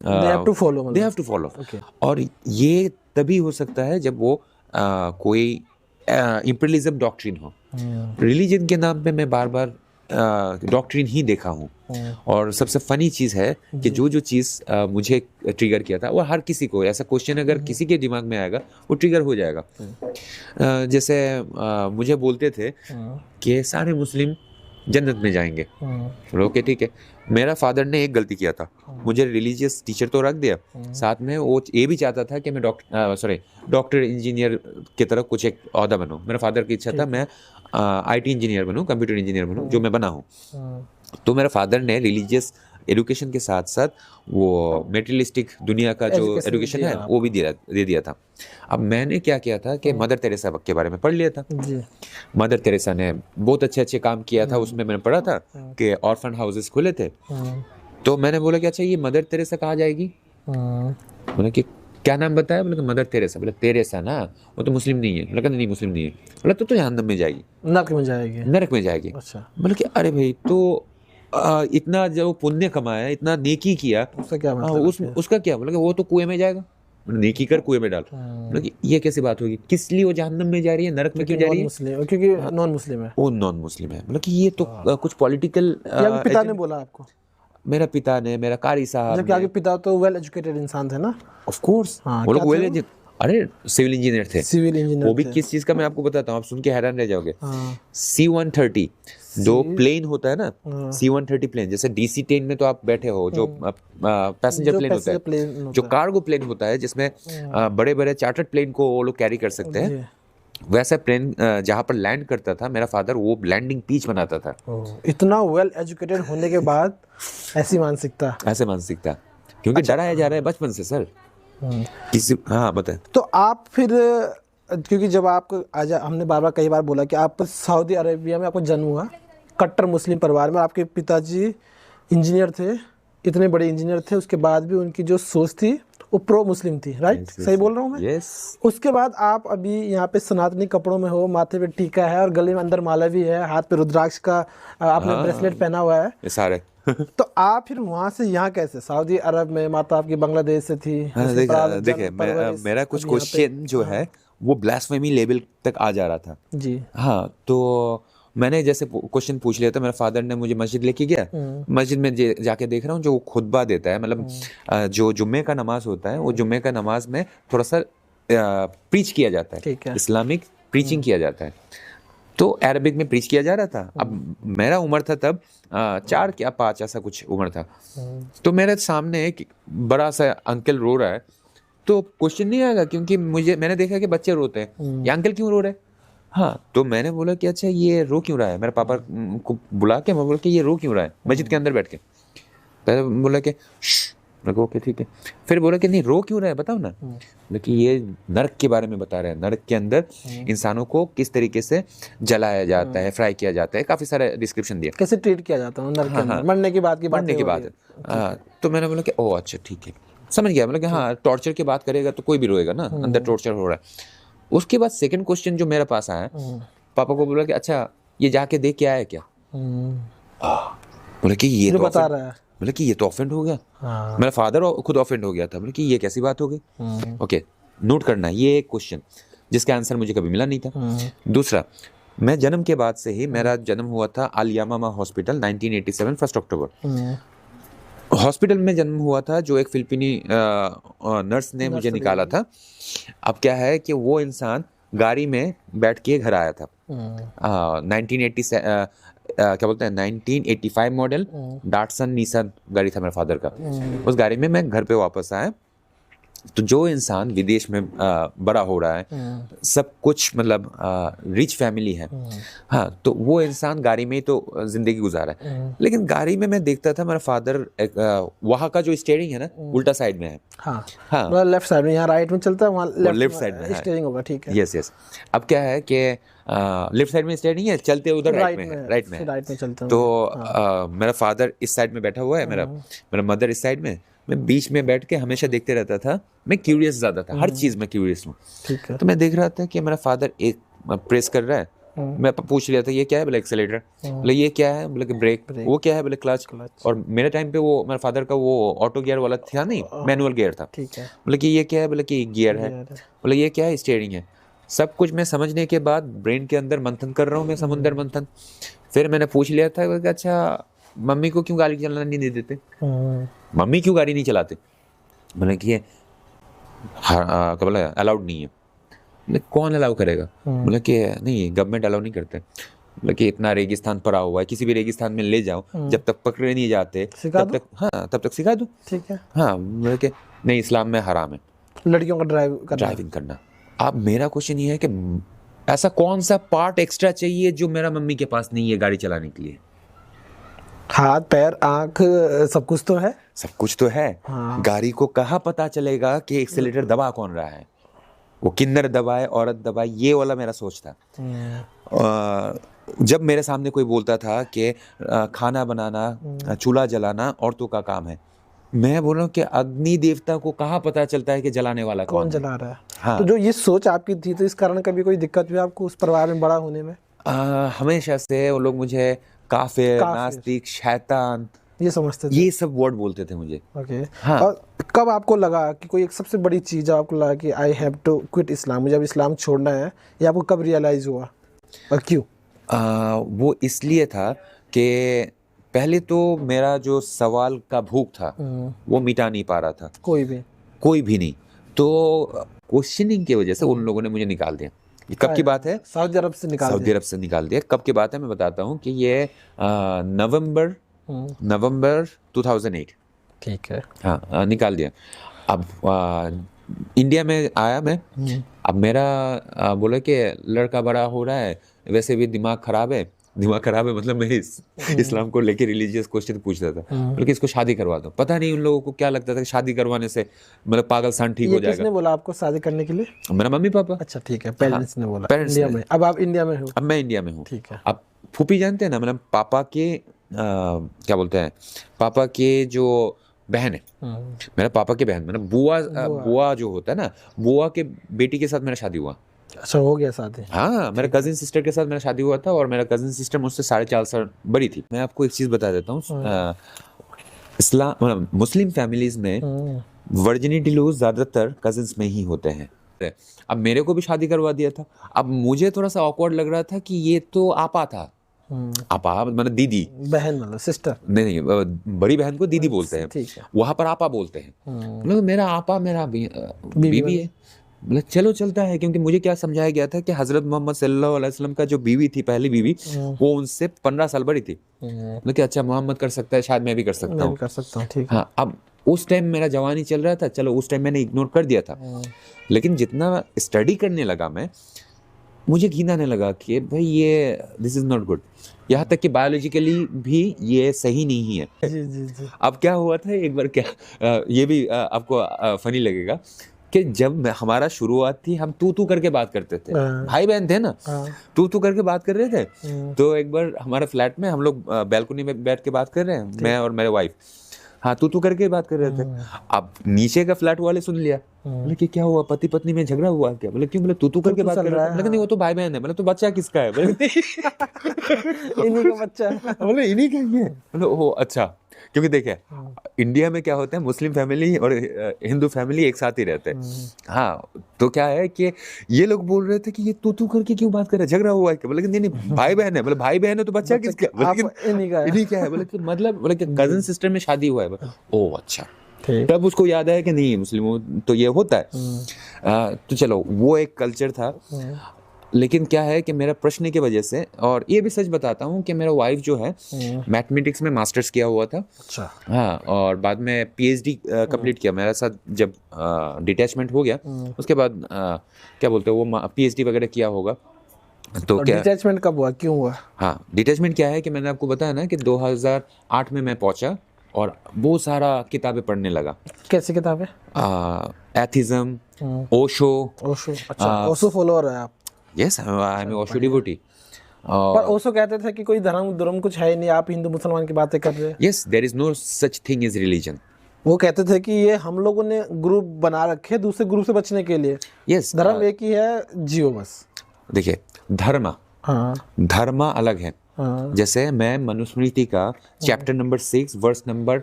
Speaker 1: they have to follow. और ये तभी हो सकता है जब वो कोई इंपीरियलिज्म डॉक्ट्रिन हो। रिलीजन के नाम पे मैं बार बार डॉक्ट्रिन ही देखा हूँ। और सबसे फनी चीज़ है कि जो चीज़ मुझे ट्रिगर किया था, वो हर किसी को, ऐसा क्वेश्चन अगर किसी के दिमाग में आएगा वो ट्रिगर हो जाएगा। जैसे मुझे बोलते थे कि सारे मुस्लिम जन्नत में जाएंगे। ओके, ठीक है। मेरा फादर ने एक गलती किया था, मुझे रिलीजियस टीचर तो रख दिया, साथ में वो ये भी चाहता था कि मैं डॉक्टर इंजीनियर की तरफ कुछ एक ओहदा बनूं। मेरा फादर की इच्छा था मैं आईटी इंजीनियर बनूं, कंप्यूटर इंजीनियर बनूं, जो मैं बना हूं। तो मेरा फादर ने रिलीजियस एजुकेशन के साथ साथ वो मेटेरियलिस्टिक दुनिया का जो एजुकेशन है वो भी दे दिया था। अब मैंने क्या किया था कि मदर तेरेसा के बारे में पढ़ लिया था। मदर तेरेसा ने बहुत अच्छे काम किया था, उसमें मैंने पढ़ा था कि ऑर्फन हाउसेस खुले थे। तो मैंने बोला कि अच्छा, ये मदर तेरेसा कहाँ जाएगी? बोला कि क्या नाम बताया? बोला कि मदर तेरेसा। बोला तेरेसा ना, वो तो मुस्लिम नहीं है। बोला नहीं, मुस्लिम नहीं है। बोला तो जहन्नम में जाएगी, नरक में जाएगी। अच्छा। बोला कि अरे भाई, तो इतना जो पुण्य कमाया, इतना नेकी किया, उसका क्या मतलब? उसका क्या? बोला कि वो तो कुएं में जाएगा, नेकी कर कुएं में डाल। बोला कि ये कैसी बात होगी? किस लिए वो जहन्नम में जा रही है, नरक में क्यों जा रही है?
Speaker 2: क्योंकि नॉन मुस्लिम है।
Speaker 1: वो नॉन मुस्लिम है। बोला कि ये तो कुछ पॉलिटिकल।
Speaker 2: पिता ने बोला आपको?
Speaker 1: मेरा पिता ने, मेरा कारी साहब,
Speaker 2: जबकि आपके पिता तो वेल एजुकेटेड इंसान थे ना?
Speaker 1: ऑफ कोर्स, वो लोग वेल, अरे सिविल इंजीनियर थे।
Speaker 2: सिविल इंजीनियर
Speaker 1: वो भी
Speaker 2: थे।
Speaker 1: किस चीज़ का मैं आपको बताता हूँ, आप सुन के हैरान रह जाओगे।
Speaker 2: हाँ।
Speaker 1: C-130 जो प्लेन होता है ना, C-130 प्लेन, जैसे DC-10 में तो आप बैठे हो, जो पैसेंजर
Speaker 2: जो
Speaker 1: प्लेन होता
Speaker 2: पैसेंजर
Speaker 1: है,
Speaker 2: प्लेन
Speaker 1: जो
Speaker 2: होता है।
Speaker 1: कार्गो प्लेन होता है, जिसमें बड़े बड़े चार्टर्ड प्लेन को वो लोग कैरी कर सकते हैं,
Speaker 2: जी।
Speaker 1: वैसा प्लेन जहाँ पर लैंड करता था मेरा फादर, वो लैंडिंग पिच बनाता था।
Speaker 2: इतना वेल एजुकेटेड होने के बाद ऐसी मानसिकता।
Speaker 1: ऐसे मानसिकता, क्योंकि डराया जा रहा है बचपन से सर किसी। हाँ बताए।
Speaker 2: तो आप फिर, क्योंकि जब आपको आज हमने बार बार कई बार बोला कि आप सऊदी अरेबिया में आपका जन्म हुआ, कट्टर मुस्लिम परिवार में, आपके पिताजी इंजीनियर थे, इतने बड़े इंजीनियर थे, उसके बाद भी उनकी जो सोच थी वो प्रो मुस्लिम थी, राइट? सही बोल रहा हूँ मैं?
Speaker 1: यस।
Speaker 2: उसके बाद आप अभी यहाँ पे सनातनी कपड़ों में हो, माथे पे टीका है और गले में अंदर माला भी है, हाथ पे रुद्राक्ष का आपने ब्रेसलेट पहना हुआ है,
Speaker 1: ये सारे
Speaker 2: तो आप फिर वहाँ से यहाँ कैसे? सऊदी अरब में माता आपकी बांग्लादेश से थी।
Speaker 1: देखिए मेरा कुछ क्वेश्चन जो है वो ब्लास्फेमी लेवल तक आ जा रहा था
Speaker 2: जी।
Speaker 1: हाँ, तो मैंने जैसे क्वेश्चन पूछ लिया था, मेरे फादर ने मुझे मस्जिद लेके गया। मस्जिद में जाके देख रहा हूँ जो खुतबा देता है, मतलब जो जुम्मे का नमाज होता है, वो जुम्मे का नमाज में थोड़ा सा प्रीच किया जाता है, इस्लामिक प्रीचिंग किया जाता है, तो अरबिक में प्रीच किया जा रहा था। अब मेरा उम्र था तब 4 या 5 ऐसा कुछ उम्र था, तो मेरे सामने एक बड़ा सा अंकल रो रहा है, तो क्वेश्चन नहीं आएगा, क्योंकि मैंने देखा कि बच्चे रोते हैं, ये अंकल क्यों रो रहे हैं? हाँ, तो मैंने बोला कि अच्छा ये रो क्यों रहा है, मेरे पापा को बुला के मैं बोला कि ये रो क्यों रहा है मस्जिद के अंदर बैठ के। पहले बोला कि ओके ठीक है, फिर बोला कि नहीं रो क्यों रहा है बताओ ना, लेकिन ये नर्क के बारे में बता रहे हैं, नर्क के अंदर इंसानों को किस तरीके से जलाया जाता है, फ्राई किया जाता है, काफी सारा डिस्क्रिप्शन दिया,
Speaker 2: कैसे ट्रीट किया जाता है नर्क के अंदर, मरने की बात की
Speaker 1: मरने की बात है। तो मैंने बोला कि ओह अच्छा ठीक है, समझ गया, मतलब कि हाँ टॉर्चर की बात करेगा तो कोई भी रोएगा ना, अंदर टॉर्चर हो रहा है। उसके बाद सेकंड क्वेश्चन जो मेरे पास आया, पापा को बोला कि अच्छा ये जाके देख के आया क्या, बोले कि ये तो
Speaker 2: बता रहा है,
Speaker 1: बोले कि ये तो ऑफेंड हो गया। मेरा फादर खुद ऑफेंड हो गया था, बोले कि ये कैसी बात हो गई। ओके, नोट करना, ये एक क्वेश्चन जिसका आंसर मुझे कभी मिला नहीं था। दूसरा, मैं जन्म के बाद से ही, मेरा जन्म हुआ था अल यमामा हॉस्पिटल 1987 1 अक्टूबर हॉस्पिटल में जन्म हुआ था, जो एक फिलिपीनी नर्स ने मुझे निकाला था। अब क्या है कि वो इंसान गाड़ी में बैठ के घर आया था, 1987 क्या बोलते हैं 1985 मॉडल डाटसन निसान गाड़ी था मेरे फादर का। उस गाड़ी में मैं घर पे वापस आया। तो जो इंसान विदेश में बड़ा हो रहा है, सब कुछ मतलब रिच फैमिली है, हाँ, तो वो इंसान गाड़ी में ही तो जिंदगी गुजारा है। लेकिन गाड़ी में मैं देखता था मेरा फादर वहाँ का जो स्टीयरिंग है ना, उल्टा साइड में है।
Speaker 2: हाँ, हाँ, लेफ्ट साइड में, यहाँ राइट में चलता है, वहाँ
Speaker 1: लेफ्ट साइड में
Speaker 2: स्टीयरिंग होगा, ठीक है।
Speaker 1: Yes yes. अब क्या है कि लेफ्ट साइड में स्टीयरिंग है, चलते उधर राइट में है, राइट में
Speaker 2: चलते।
Speaker 1: तो मेरा फादर इस साइड में बैठा हुआ है, मेरा मदर इस साइड में, मैं बीच में बैठ के हमेशा देखते रहता था। मैं क्यूरियस ज़्यादा था, हर चीज़ में क्यूरियस हूँ। तो मैं देख रहा था कि मेरा फादर एक प्रेस कर रहा है, मैं पूछ लिया था ये क्या है, बोले एक्सेलेटर, बोले ये क्या है, बोले ब्रेक, वो क्या है, बोले क्लच। और मेरे टाइम पे वो मेरे फादर का वो ऑटो गियर वाला था नहीं, मैनुअल गियर था। बोले कि ये क्या है, बोले कि गियर है, बोले ये क्या है, स्टीयरिंग है। सब कुछ मैं समझने के बाद ब्रेन के अंदर मंथन कर रहा हूँ मैं, समुंदर मंथन। फिर मैंने पूछ लिया था कि अच्छा मम्मी को क्यों गाड़ी चलाना नहीं देते, मम्मी क्यों गाड़ी नहीं चलाते, बोले कि ये क्या बोला अलाउड नहीं है। बोले कौन अलाउ करेगा, बोले कि नहीं गवर्नमेंट अलाउ नहीं करते। बोले कि इतना रेगिस्तान पड़ा हुआ है, किसी भी रेगिस्तान में ले जाओ, जब तक पकड़े नहीं जाते तब तक, हाँ तब तक सिखा दूँ, ठीक है। हाँ, बोले कि नहीं इस्लाम में हराम है
Speaker 2: लड़कियों का
Speaker 1: ड्राइविंग करना। अब मेरा क्वेश्चन ये है कि ऐसा कौन सा पार्ट एक्स्ट्रा चाहिए जो मेरा मम्मी के पास नहीं है गाड़ी चलाने के लिए?
Speaker 2: हाथ पैर आंख सब कुछ तो है,
Speaker 1: सब कुछ तो है। हाँ। गाड़ी को कहाँ पता चलेगा कि एक्सेलेटर दबा कौन रहा है, वो किन्नर दबाए औरत दबाए, ये वाला मेरा सोच था। जब मेरे सामने कोई बोलता था कि खाना बनाना चूल्हा जलाना औरतों का काम है, मैं बोल रहा हूँ कि अग्नि देवता को कहाँ पता चलता है कि जलाने वाला कौन
Speaker 2: जला रहा है।
Speaker 1: हाँ।
Speaker 2: तो जो ये सोच आपकी थी, तो इस कारण कभी कोई दिक्कत हुई आपको उस परिवार में बड़ा होने में?
Speaker 1: हमेशा से वो लोग मुझे काफिर, नास्तिक, शैतान ये समझते थे, ये सब वर्ड बोलते थे मुझे।
Speaker 2: ओके। हाँ। और कब आपको लगा कि कोई एक सबसे बड़ी चीज़ आपको लगा कि आई हैव टू क्विट इस्लाम, मुझे अब इस्लाम छोड़ना है, ये आपको कब रियलाइज हुआ और क्यों?
Speaker 1: वो इसलिए था कि पहले तो मेरा जो सवाल का भूख था वो मिटा नहीं पा रहा था, कोई भी नहीं। तो क्वेश्चनिंग की वजह से उन लोगों ने मुझे निकाल दिया। ये कब की बात है?
Speaker 2: सऊदी अरब से निकाल
Speaker 1: सऊदी अरब से निकाल दिया। कब की बात है मैं बताता हूँ कि ये नवंबर 2008।
Speaker 2: ठीक है।
Speaker 1: हाँ, निकाल दिया। अब इंडिया में आया मैं। अब मेरा बोला कि लड़का बड़ा हो रहा है, वैसे भी दिमाग खराब है मतलब मैं इस्लाम को लेके रिलीजियस क्वेश्चन पूछता था, बल्कि इसको शादी करवा दो। पता नहीं उन लोगों को क्या लगता था कि शादी करवाने से मतलब पागलसान ठीक हो जाएगा।
Speaker 2: किसने बोला आपको शादी करने के लिए?
Speaker 1: मेरा मम्मी पापा।
Speaker 2: अच्छा, ठीक है, पेरेंट्स ने बोला।
Speaker 1: पेरेंट्स
Speaker 2: इंडिया में। अब आप इंडिया में हो?
Speaker 1: अब मैं इंडिया में हूँ।
Speaker 2: ठीक है।
Speaker 1: अब फूफी जानते हैं ना, मतलब पापा के क्या बोलते हैं, पापा के जो बहन है, मेरा पापा की बहन, मतलब बुआ जो होता है ना, बुआ के बेटी के साथ मेरा शादी हुआ।
Speaker 2: अच्छा, हो गया शादी?
Speaker 1: हाँ, मेरे कजिन सिस्टर के साथ मेरा शादी हुआ था, और मेरा कजिन सिस्टर मुझसे 4.5 साल बड़ी थी। मैं आपको एक चीज बता देता हूँ, इस्लाम मतलब मुस्लिम फैमिलीज में वर्जिनिटी लॉज ज्यादातर कजिन्स में ही होते हैं। अब मेरे को भी शादी करवा दिया था। अब मुझे थोड़ा सा ऑकवर्ड लग रहा था कि ये तो आपा था। आपा मतलब दीदी,
Speaker 2: बहन मतलब सिस्टर।
Speaker 1: नहीं, बड़ी बहन को दीदी बोलते हैं,
Speaker 2: ठीक है।
Speaker 1: वहां पर आपा बोलते हैं। मतलब मेरा आपा मेरा बीवी है। मतलब चलो चलता है, क्योंकि मुझे क्या समझाया गया था कि हजरत मोहम्मद सल्लल्लाहु अलैहि वसल्लम का जो बीवी थी, पहली बीवी, वो उनसे 15 साल बड़ी थी। मतलब कि अच्छा, मोहम्मद कर सकता है, शायद मैं भी कर सकता हूँ।
Speaker 2: ठीक है।
Speaker 1: हाँ, अब उस टाइम मेरा जवानी चल रहा था, चलो उस टाइम मैंने इग्नोर कर दिया था। लेकिन जितना स्टडी करने लगा मैं, मुझे घिन आने लगा कि भाई ये दिस इज नॉट गुड। यहाँ तक कि बायोलॉजिकली भी ये सही नहीं है।
Speaker 2: जी।
Speaker 1: अब क्या हुआ था एक बार, क्या ये भी आपको फनी लगेगा कि जब हमारा शुरुआत थी, हम तू करके बात करते थे, भाई बहन थे ना, तू करके बात कर रहे थे। तो एक बार हमारे फ्लैट में हम लोग बैल्कनी में बैठ के बात कर रहे हैं, मैं और मेरे वाइफ। हाँ, तू करके बात कर रहे थे। अब नीचे का फ्लैट वाले सुन लिया, बोले कि क्या हुआ, पति पत्नी में झगड़ा हुआ क्या? बोले क्यों? बोले तू करके बात कर रहा है। नहीं, वो तो भाई बहन है। बोले तो बच्चा किसका है? बोले
Speaker 2: इन्हीं का बच्चा है।
Speaker 1: बोले इन्हीं का ही है। बोले ओह अच्छा, क्योंकि देखिए इंडिया में क्या होता है, मुस्लिम फैमिली और हिंदू फैमिली एक साथ ही रहते हैं। हाँ, तो क्या है कि ये लोग बोल रहे थे कि ये तू करके क्यों बात कर रहा है, झगड़ा हुआ है क्या? बोले नहीं भाई बहन है। बोले भाई बहन है तो बच्चा किसका? इन्हीं का है। बोले कि मतलब, बोले कि कजन सिस्टर में शादी हुआ है। ओह अच्छा। तब उसको याद आया कि नहीं, मुस्लिमों तो ये होता है। तो चलो, वो एक कल्चर था। लेकिन क्या है कि मेरा प्रश्न की वजह से, और ये भी सच बताता हूँ कि मेरा वाइफ जो है मैथमेटिक्स में मास्टर्स किया हुआ था।
Speaker 2: अच्छा।
Speaker 1: हाँ, और बाद में पीएचडी कंप्लीट किया मेरे साथ। जब डिटैचमेंट हो गया, उसके बाद क्या बोलते हैं वो पीएचडी वगैरह किया होगा। तो क्या
Speaker 2: डिटैचमेंट कब हुआ, क्यों हुआ?
Speaker 1: हाँ, डिटैचमेंट क्या है कि मैंने आपको बताया ना कि 2008 में मैं पहुंचा और बहुत सारा किताबें पढ़ने लगा।
Speaker 2: कैसी किताबें?
Speaker 1: एथिज्म, ओशो।
Speaker 2: अच्छा, ओशो फॉलोअर है आप?
Speaker 1: Yes, I am Osho devotee.
Speaker 2: पर ओशो कहते थे कि कोई धर्म कुछ है नहीं, आप हिंदू मुसलमान की बातें कर रहे हैं।
Speaker 1: Yes, there is no such thing as religion.
Speaker 2: वो कहते थे कि ये हम लोगों ने ग्रुप बना रखे दूसरे ग्रुप से बचने के लिए।
Speaker 1: यस,
Speaker 2: धर्म एक ही है, जियो बस।
Speaker 1: देखिए, धर्म अलग है। जैसे मैं मनुस्मृति का चैप्टर नंबर 6 वर्स नंबर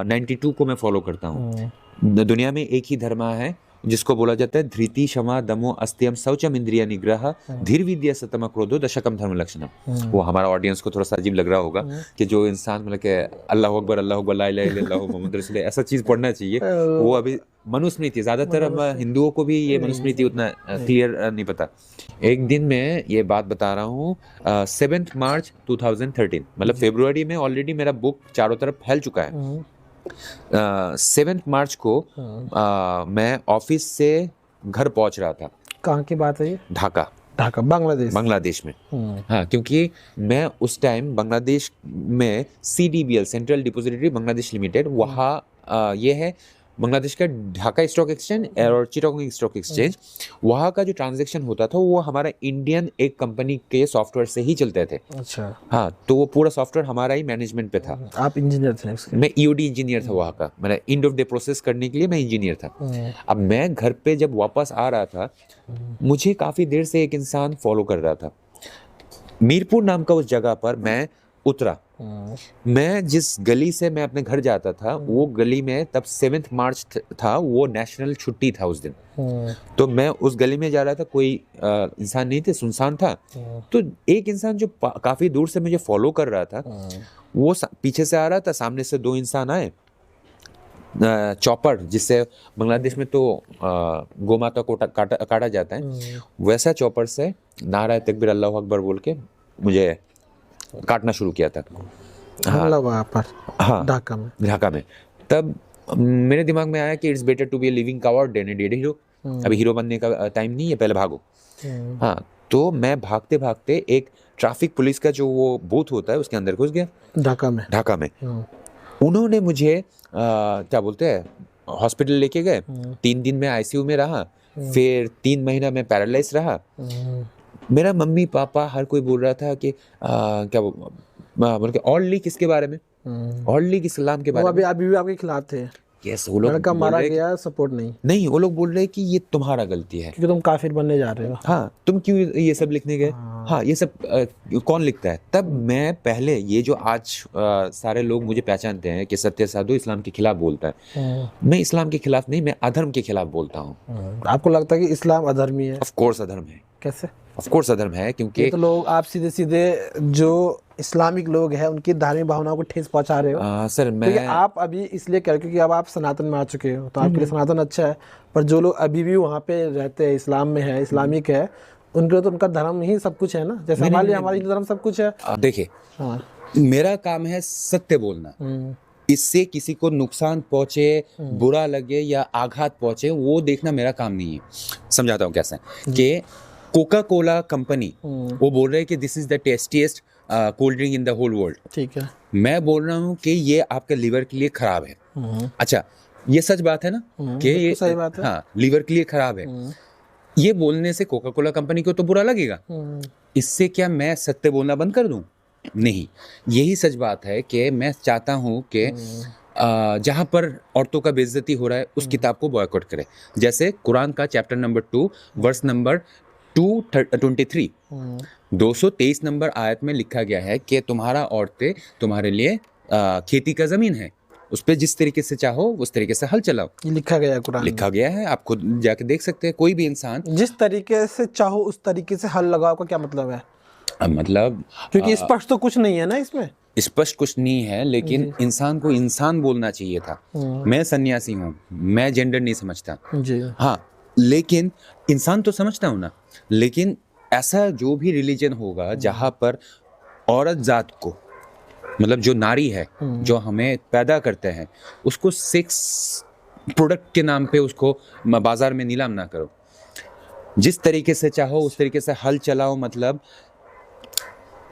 Speaker 1: 92 को मैं फॉलो करता हूँ। दुनिया में एक ही धर्म है जिसको बोला जाता है धृति क्षमा दमो अस्त्यम शौचम इंद्रिय निग्रह धीर विद्या सतम क्रोधो दशकम धर्म लक्षणम। वो हमारा ऑडियंस को थोड़ा सा अजीब लग रहा होगा कि जो इंसान मतलब के अल्लाह अकबर ला इलाहा इल्लल्लाह मुहम्मद रसूल ऐसा चीज पढ़ना चाहिए। वो अभी मनुस्मृति, ज्यादातर हिंदुओं को भी ये मनुस्मृति उतना क्लियर नहीं पता। एक दिन में ये बात बता रहा हूँ, 7 मार्च 2013, मतलब फरवरी में ऑलरेडी मेरा बुक चारों तरफ फैल चुका है। 7 मार्च को मैं ऑफिस से घर पहुंच रहा था।
Speaker 2: कहाँ की बात है ये?
Speaker 1: ढाका, बांग्लादेश में। हाँ, क्योंकि मैं उस टाइम बांग्लादेश में CDBL central depository Bangladesh limited, वहाँ ये है बांग्लादेश का ढाका स्टॉक एक्सचेंज और चिटागोंग स्टॉक एक्सचेंज, वहाँ का जो ट्रांजैक्शन होता था वो हमारा इंडियन एक कंपनी के सॉफ्टवेयर से ही चलते थे।
Speaker 2: अच्छा।
Speaker 1: हाँ, तो वो पूरा सॉफ्टवेयर हमारा ही मैनेजमेंट पे था।
Speaker 2: आप इंजीनियर थे उसके?
Speaker 1: मैं EOD इंजीनियर था वहाँ का, मेरा एंड ऑफ डे प्रोसेस करने के लिए मैं इंजीनियर था। अब मैं घर पे जब वापस आ रहा था, मुझे काफ़ी देर से एक इंसान फॉलो कर रहा था। मीरपुर नाम का उस जगह पर मैं उतरा। मैं जिस गली से मैं अपने घर जाता था, वो गली में तब 7 मार्च था, वो नेशनल छुट्टी था उस दिन। तो मैं उस गली में जा रहा था, कोई इंसान नहीं थे, सुनसान था। तो एक इंसान जो काफी दूर से मुझे फॉलो कर रहा था, वो पीछे से आ रहा था, सामने से 2 इंसान आए, चॉपर, जिससे बांग्लादेश में तो गोमाता को काटा जाता है, वैसा चॉपर से नारा तकबीर अल्लाह अकबर बोल के मुझे काटना शुरू किया था।
Speaker 2: हमला वहाँ पर
Speaker 1: हाँ,
Speaker 2: ढाका में।
Speaker 1: तब मेरे दिमाग में आया कि it's better to be a living coward than a dead hero. अभी हीरो बनने का टाइम नहीं है, पहले भागो। हाँ, तो मैं भागते भागते एक ट्रैफिक पुलिस का जो वो बूथ होता है उसके अंदर घुस गया, ढाका में। उन्होंने मुझे क्या बोलते हैं, हॉस्पिटल लेके गए। 3 दिन में आईसीयू में रहा, फिर 3 महीना में पैरालाइज रहा। मेरा मम्मी पापा हर कोई बोल रहा था कि क्या बोल के ऑल लीग किसके बारे में, ऑल लीग इस्लाम के बारे में।
Speaker 2: अभी भी आपके खिलाफ थे?
Speaker 1: यस, वो लोग
Speaker 2: लड़का मारा गया, सपोर्ट नहीं,
Speaker 1: वो लोग बोल रहे कि ये तुम्हारा गलती है
Speaker 2: क्योंकि तुम काफिर बनने जा रहे हो।
Speaker 1: हाँ, तुम क्यों ये सब लिखने गए। हाँ, ये सब कौन लिखता है। तब मैं पहले ये जो आज सारे लोग मुझे पहचानते हैं कि सत्य साधु इस्लाम के खिलाफ बोलता है, मैं इस्लाम के खिलाफ नहीं, मैं अधर्म के खिलाफ बोलता हूँ।
Speaker 2: आपको लगता है कि इस्लाम अधर्मी है?
Speaker 1: ऑफ कोर्स अधर्म है।
Speaker 2: कैसे?
Speaker 1: ऑफ कोर्स अधर्म है, क्योंकि
Speaker 2: तो लोग, आप सीधे सीधे जो इस्लामिक लोग हैं उनकी धार्मिक भावनाओं को ठेस पहुंचा रहे हो।
Speaker 1: सर मैं
Speaker 2: आप अभी इसलिए कर, क्योंकि अब आप सनातन में आ चुके हो, तो आपके लिए सनातन अच्छा है, पर जो लोग अभी भी वहाँ पे रहते हैं, इस्लाम में है, इस्लामिक है, उनके लिए तो उनका धर्म ही सब कुछ है ना, जैसे हमारे लिए हमारा हिंदू धर्म सब कुछ है।
Speaker 1: देखिए, मेरा काम है सत्य बोलना, इससे किसी को नुकसान पहुंचे, बुरा लगे या आघात पहुंचे, वो देखना मेरा काम नहीं है। समझाता हूँ कैसे कि कोका कोला कंपनी वो बोल रहे हैं कि this is the tastiest cold drink in the whole world.
Speaker 2: ठीक है,
Speaker 1: मैं बोल रहा हूँ कि ये आपके लीवर के लिए खराब है। अच्छा, ये सच बात है ना कि ये
Speaker 2: सही बात है।
Speaker 1: हाँ, लीवर के लिए खराब है। ये बोलने से कोका कोला कंपनी को तो बुरा लगेगा। इससे क्या मैं सत्य बोलना बंद कर दूं? नहीं, यही सच बात है कि मैं चाहता हूँ कि जहाँ पर औरतों का बेइज्जती हो रहा है उस किताब को बॉयकॉट करें। जैसे कुरान का chapter number 2 verse number 223 223 number आयत में लिखा गया है कि तुम्हारा औरतें तुम्हारे लिए खेती का जमीन है, उस पर जिस तरीके से चाहो उस तरीके से हल चलाओ।
Speaker 2: ये लिखा गया है कुरान में,
Speaker 1: लिखा गया है, आपको जाके देख सकते हैं। कोई भी इंसान
Speaker 2: जिस तरीके से चाहो उस तरीके से हल लगाओ का क्या मतलब है?
Speaker 1: मतलब
Speaker 2: क्योंकि स्पष्ट तो कुछ नहीं है ना इसमें।
Speaker 1: स्पष्ट कुछ नहीं है, लेकिन इंसान को इंसान बोलना चाहिए था। मैं सन्यासी हूँ, मैं जेंडर नहीं समझता
Speaker 2: जी।
Speaker 1: हाँ, लेकिन इंसान तो समझता हूँ ना। लेकिन ऐसा जो भी रिलीजन होगा जहाँ पर औरत जात को, मतलब जो नारी है, जो हमें पैदा करते हैं, उसको सेक्स प्रोडक्ट के नाम पे उसको बाजार में नीलाम ना करो। जिस तरीके से चाहो उस तरीके से हल चलाओ, मतलब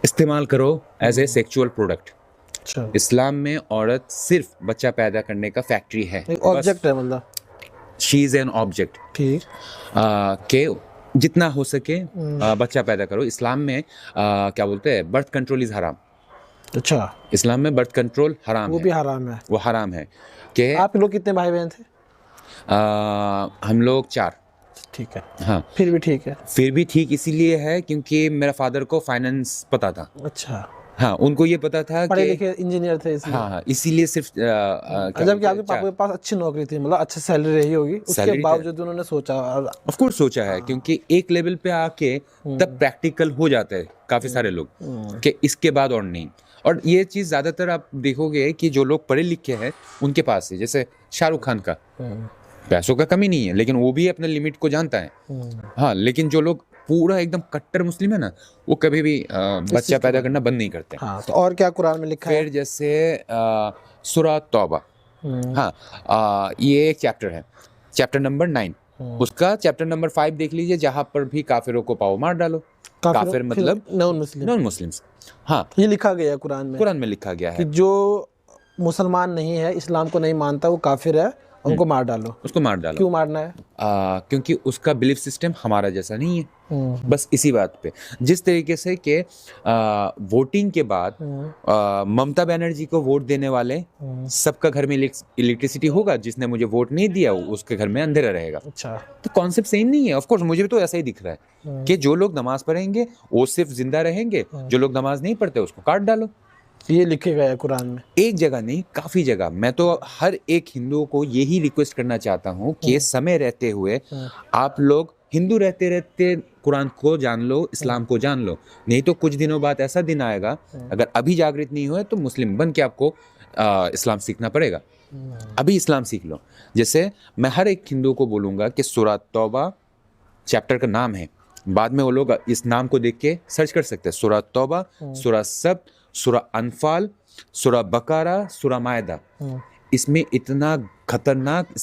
Speaker 1: इस्तेमाल करो एज ए सेक्सुअल प्रोडक्ट।
Speaker 2: अच्छा,
Speaker 1: इस्लाम में औरत सिर्फ बच्चा पैदा करने का फैक्ट्री है,
Speaker 2: ऑब्जेक्ट है, मतलब
Speaker 1: शी इज एन ऑब्जेक्ट।
Speaker 2: ठीक,
Speaker 1: के जितना हो सके बच्चा पैदा करो। इस्लाम में क्या बोलते हैं, बर्थ कंट्रोल इज हराम।
Speaker 2: अच्छा,
Speaker 1: इस्लाम में बर्थ कंट्रोल हराम
Speaker 2: वो
Speaker 1: है।
Speaker 2: भी हराम है?
Speaker 1: वो हराम है। कि
Speaker 2: आप लोग कितने भाई बहन थे?
Speaker 1: हम लोग 4।
Speaker 2: ठीक है,
Speaker 1: हाँ,
Speaker 2: फिर भी ठीक है।
Speaker 1: फिर भी ठीक इसीलिए है क्योंकि मेरा फादर को फाइनेंस पता था।
Speaker 2: अच्छा,
Speaker 1: हाँ, उनको ये पता था
Speaker 2: पढ़े
Speaker 1: कि
Speaker 2: लिखे इंजीनियर थे इसलिए।
Speaker 1: हाँ, इसीलिए सिर्फ
Speaker 2: जबकि आपके पापा के पास अच्छी नौकरी थी, मतलब अच्छी सैलरी रही होगी, उसके बावजूद उन्होंने सोचा।
Speaker 1: ऑफ कोर्स सोचा है, क्योंकि एक लेवल पे आके तब प्रैक्टिकल हो जाता है काफी सारे लोग कि इसके बाद और नहीं। और ये चीज ज्यादातर आप देखोगे कि जो लोग पढ़े लिखे हैं उनके पास है। जैसे शाहरुख खान का पैसों का कमी नहीं है, लेकिन वो भी अपने लिमिट को जानता है। हाँ, लेकिन जो लोग पूरा एकदम कट्टर मुस्लिम है ना, वो कभी भी बच्चा पैदा करना बंद नहीं करते।
Speaker 2: हाँ, तो और क्या कुरान में लिखा है?
Speaker 1: फिर जैसे सूरह तौबा, हाँ, ये एक चैप्टर है, चैप्टर नंबर 9। उसका चैप्टर नंबर 5 देख लीजिए, जहाँ पर भी काफिरों को पाओ मार डालो। काफिर मतलब नॉन मुस्लिम्स। हाँ,
Speaker 2: ये लिखा गया है कुरान में
Speaker 1: लिखा गया है
Speaker 2: कि जो मुसलमान नहीं है, इस्लाम को नहीं मानता, वो काफिर है, उनको मार डालो।
Speaker 1: उसको मार डालो।
Speaker 2: क्यों मारना है?
Speaker 1: क्योंकि उसका बिलीफ सिस्टम हमारा जैसा नहीं है। बस इसी बात पे, जिस तरीके से कि वोटिंग के बाद ममता बनर्जी को वोट देने वाले सबका घर में इलेक्ट्रिसिटी होगा, जिसने मुझे वोट नहीं दिया उसके घर में अंधेरा रहेगा।
Speaker 2: अच्छा,
Speaker 1: तो कॉन्सेप्ट सेम नहीं है। ऑफ कोर्स मुझे भी तो ऐसा ही दिख रहा है कि जो लोग नमाज पढ़ेंगे वो सिर्फ जिंदा रहेंगे, जो लोग नमाज नहीं पढ़ते उसको काट डालो।
Speaker 2: ये लिखे गए है कुरान में?
Speaker 1: एक जगह नहीं, काफी जगह। मैं तो हर एक हिंदुओं को यही रिक्वेस्ट करना चाहता हूँ कि समय रहते हुए आप लोग हिंदू रहते रहते कुरान को जान लो, इस्लाम को जान लो। नहीं तो कुछ दिनों बाद ऐसा दिन आएगा, अगर अभी जागृत नहीं हुए तो मुस्लिम बन के आपको इस्लाम सीखना पड़ेगा। अभी इस्लाम सीख लो। जैसे मैं हर एक हिंदू को बोलूँगा कि सूरह तौबा चैप्टर का नाम है, बाद में वो लोग इस नाम को देख के सर्च कर सकते हैं। सूरह तौबा, सूरह सब्त, सूरह अनफाल, सूरह बकरा, सूरह मायदा। इसमें इतना खतरनाक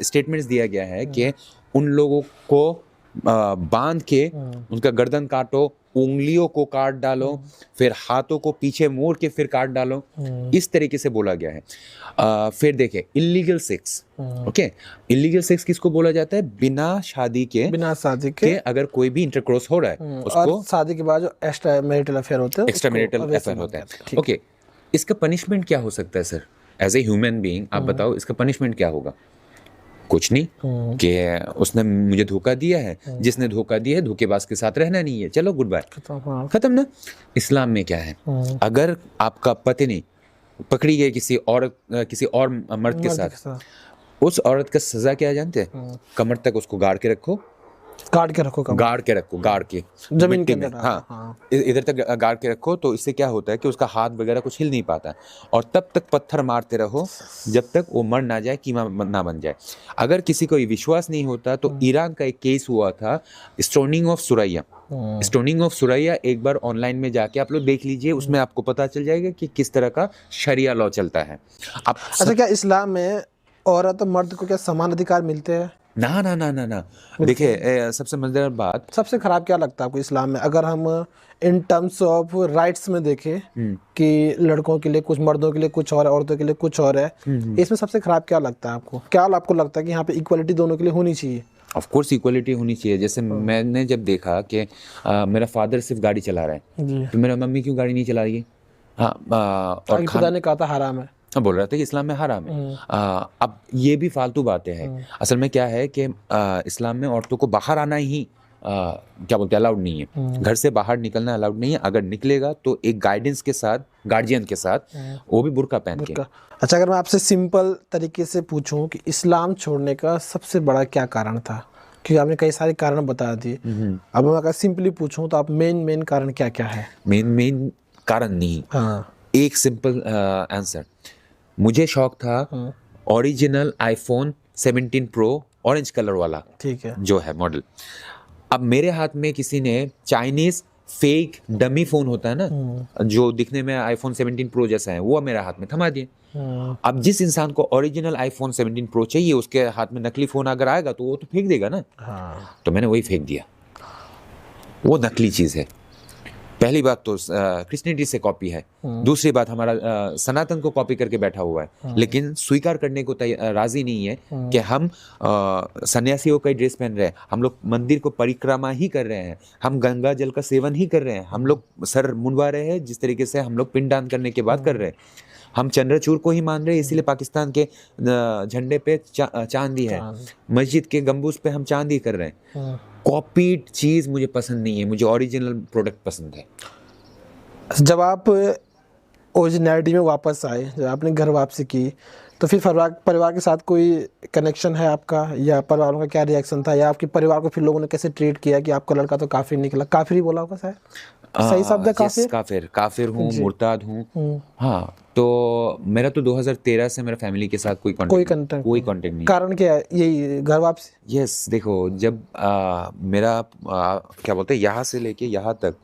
Speaker 1: स्टेटमेंट्स दिया गया है कि उन लोगों को बांध के उनका गर्दन काटो, उंगलियों को काट डालो, फिर हाथों को पीछे मोड़ के फिर काट डालो, इस तरीके से बोला गया है। फिर देखे illegal sex. Okay, illegal sex किसको बोला जाता है? बिना शादी के अगर कोई भी इंटरक्रॉस हो रहा है उसको,
Speaker 2: और शादी के बाद जो एक्स्ट्रा मैरिटल अफेयर होते हैं।
Speaker 1: ओके, इसका पनिशमेंट क्या हो सकता है sir? As a human being आप बताओ, इसका पनिशमेंट क्या होगा? कुछ नहीं, कि उसने मुझे धोखा दिया है, जिसने धोखा दिया है धोखेबाज के साथ रहना नहीं है, चलो गुड बाय, खत्म ना। इस्लाम में क्या है? अगर आपका पत्नी पकड़ी गई किसी और मर्द के साथ, उस औरत का सजा क्या है जानते हैं? कमर तक उसको गाड़ के रखो, गाड़ के
Speaker 2: जमीन के अंदर।
Speaker 1: हाँ, इधर तक गाड़ के रखो। तो इससे क्या होता है कि उसका हाथ वगैरह कुछ हिल नहीं पाता, और तब तक पत्थर मारते रहो जब तक वो मर ना जाए, कीमा ना बन जाए। अगर किसी को विश्वास नहीं होता तो ईरान का एक केस हुआ था, stoning of Suraiya. Stoning of Suraiya एक बार ऑनलाइन में जाके आप लोग देख लीजिए, उसमें आपको पता चल जाएगा कि किस तरह का शरिया लॉ चलता है।
Speaker 2: अच्छा, क्या इस्लाम में औरत और मर्द को क्या समान अधिकार मिलते हैं?
Speaker 1: ना। देखिए, सबसे मजेदार बात,
Speaker 2: सबसे खराब क्या लगता है आपको इस्लाम में, अगर हम इन टर्म्स ऑफ राइट्स में देखें कि लड़कों के लिए कुछ, मर्दों के लिए कुछ और है, औरतों के लिए कुछ और है, इसमें सबसे खराब क्या लगता है आपको? क्या आपको लगता है कि यहाँ पे इक्वलिटी दोनों के लिए होनी चाहिए?
Speaker 1: ऑफ कोर्स इक्वलिटी होनी चाहिए। जैसे मैंने जब देखा कि मेरा फादर सिर्फ गाड़ी चला रहा है, तो मेरा मम्मी क्यों गाड़ी नहीं चला रही है?
Speaker 2: और खुदा ने कहा था हराम है,
Speaker 1: बोल रहा था कि इस्लाम में हराम है। अब ये भी फालतू बातें हैं। असल में क्या है कि इस्लाम में औरतों को बाहर आना ही क्या बोलते हैं, अलाउड नहीं है। घर से बाहर निकलना अलाउड नहीं है। अगर निकलेगा तो एक गाइडेंस के साथ, गार्जियन के साथ, वो भी बुर्का पहन के।
Speaker 2: अच्छा, अगर मैं आपसे सिंपल तरीके से पूछूं कि इस्लाम छोड़ने का सबसे बड़ा क्या कारण था, क्योंकि आपने कई सारे कारण बता दिए, अब मैं अगर सिंपली पूछूं तो आप मेन कारण क्या क्या है?
Speaker 1: मेन कारण नहीं, एक सिंपल आंसर। मुझे शौक था original iPhone 17 pro orange colour वाला,
Speaker 2: ठीक है,
Speaker 1: जो है मॉडल। अब मेरे हाथ में किसी ने चाइनीज फेक डमी फोन होता है ना, जो दिखने में आईफोन 17 प्रो जैसा है, वो मेरे हाथ में थमा दिए। अब जिस इंसान को ओरिजिनल आईफोन 17 प्रो चाहिए, उसके हाथ में नकली फोन अगर आएगा तो वो तो फेंक देगा ना। तो मैंने वही फेंक दिया, वो नकली चीज है। पहली बात तो क्रिश्चियनिटी से कॉपी है, दूसरी बात हमारा सनातन को कॉपी करके बैठा हुआ है, लेकिन स्वीकार करने को राजी नहीं है कि हम सन्यासियों का ड्रेस पहन रहे हैं, हम लोग मंदिर को परिक्रमा ही कर रहे हैं, हम गंगा जल का सेवन ही कर रहे हैं, हम लोग सर मुंडवा रहे हैं जिस तरीके से हम लोग पिंडदान करने के बाद कर रहे हैं, हम चंद्रचूड़ को ही मान रहे हैं, इसीलिए पाकिस्तान के झंडे पे चांदी है, मस्जिद के गंबूज पे हम चांदी कर रहे हैं। कॉपीड चीज मुझे पसंद नहीं है, मुझे ओरिजिनल प्रोडक्ट पसंद है।
Speaker 2: जब आप ओरिजिनलिटी में वापस आए, जब आपने घर वापसी की, तो फिर परिवार के साथ कोई कनेक्शन है आपका, या परिवारों का क्या रिएक्शन था, या आपके परिवार को फिर लोगों ने कैसे ट्रीट किया कि आपका लड़का तो काफिर निकला? काफिर ही बोला होगा शायद, सही शब्द है? काफिर हूँ, मुर्ताद हूँ। हाँ, तो मेरा तो 2013 से मेरा फैमिली के साथ कोई कांटेक्ट नहीं। कारण क्या है? यही घर वापसी?
Speaker 1: यस, देखो, जब मेरा क्या बोलते हैं, यहाँ से लेके यहाँ तक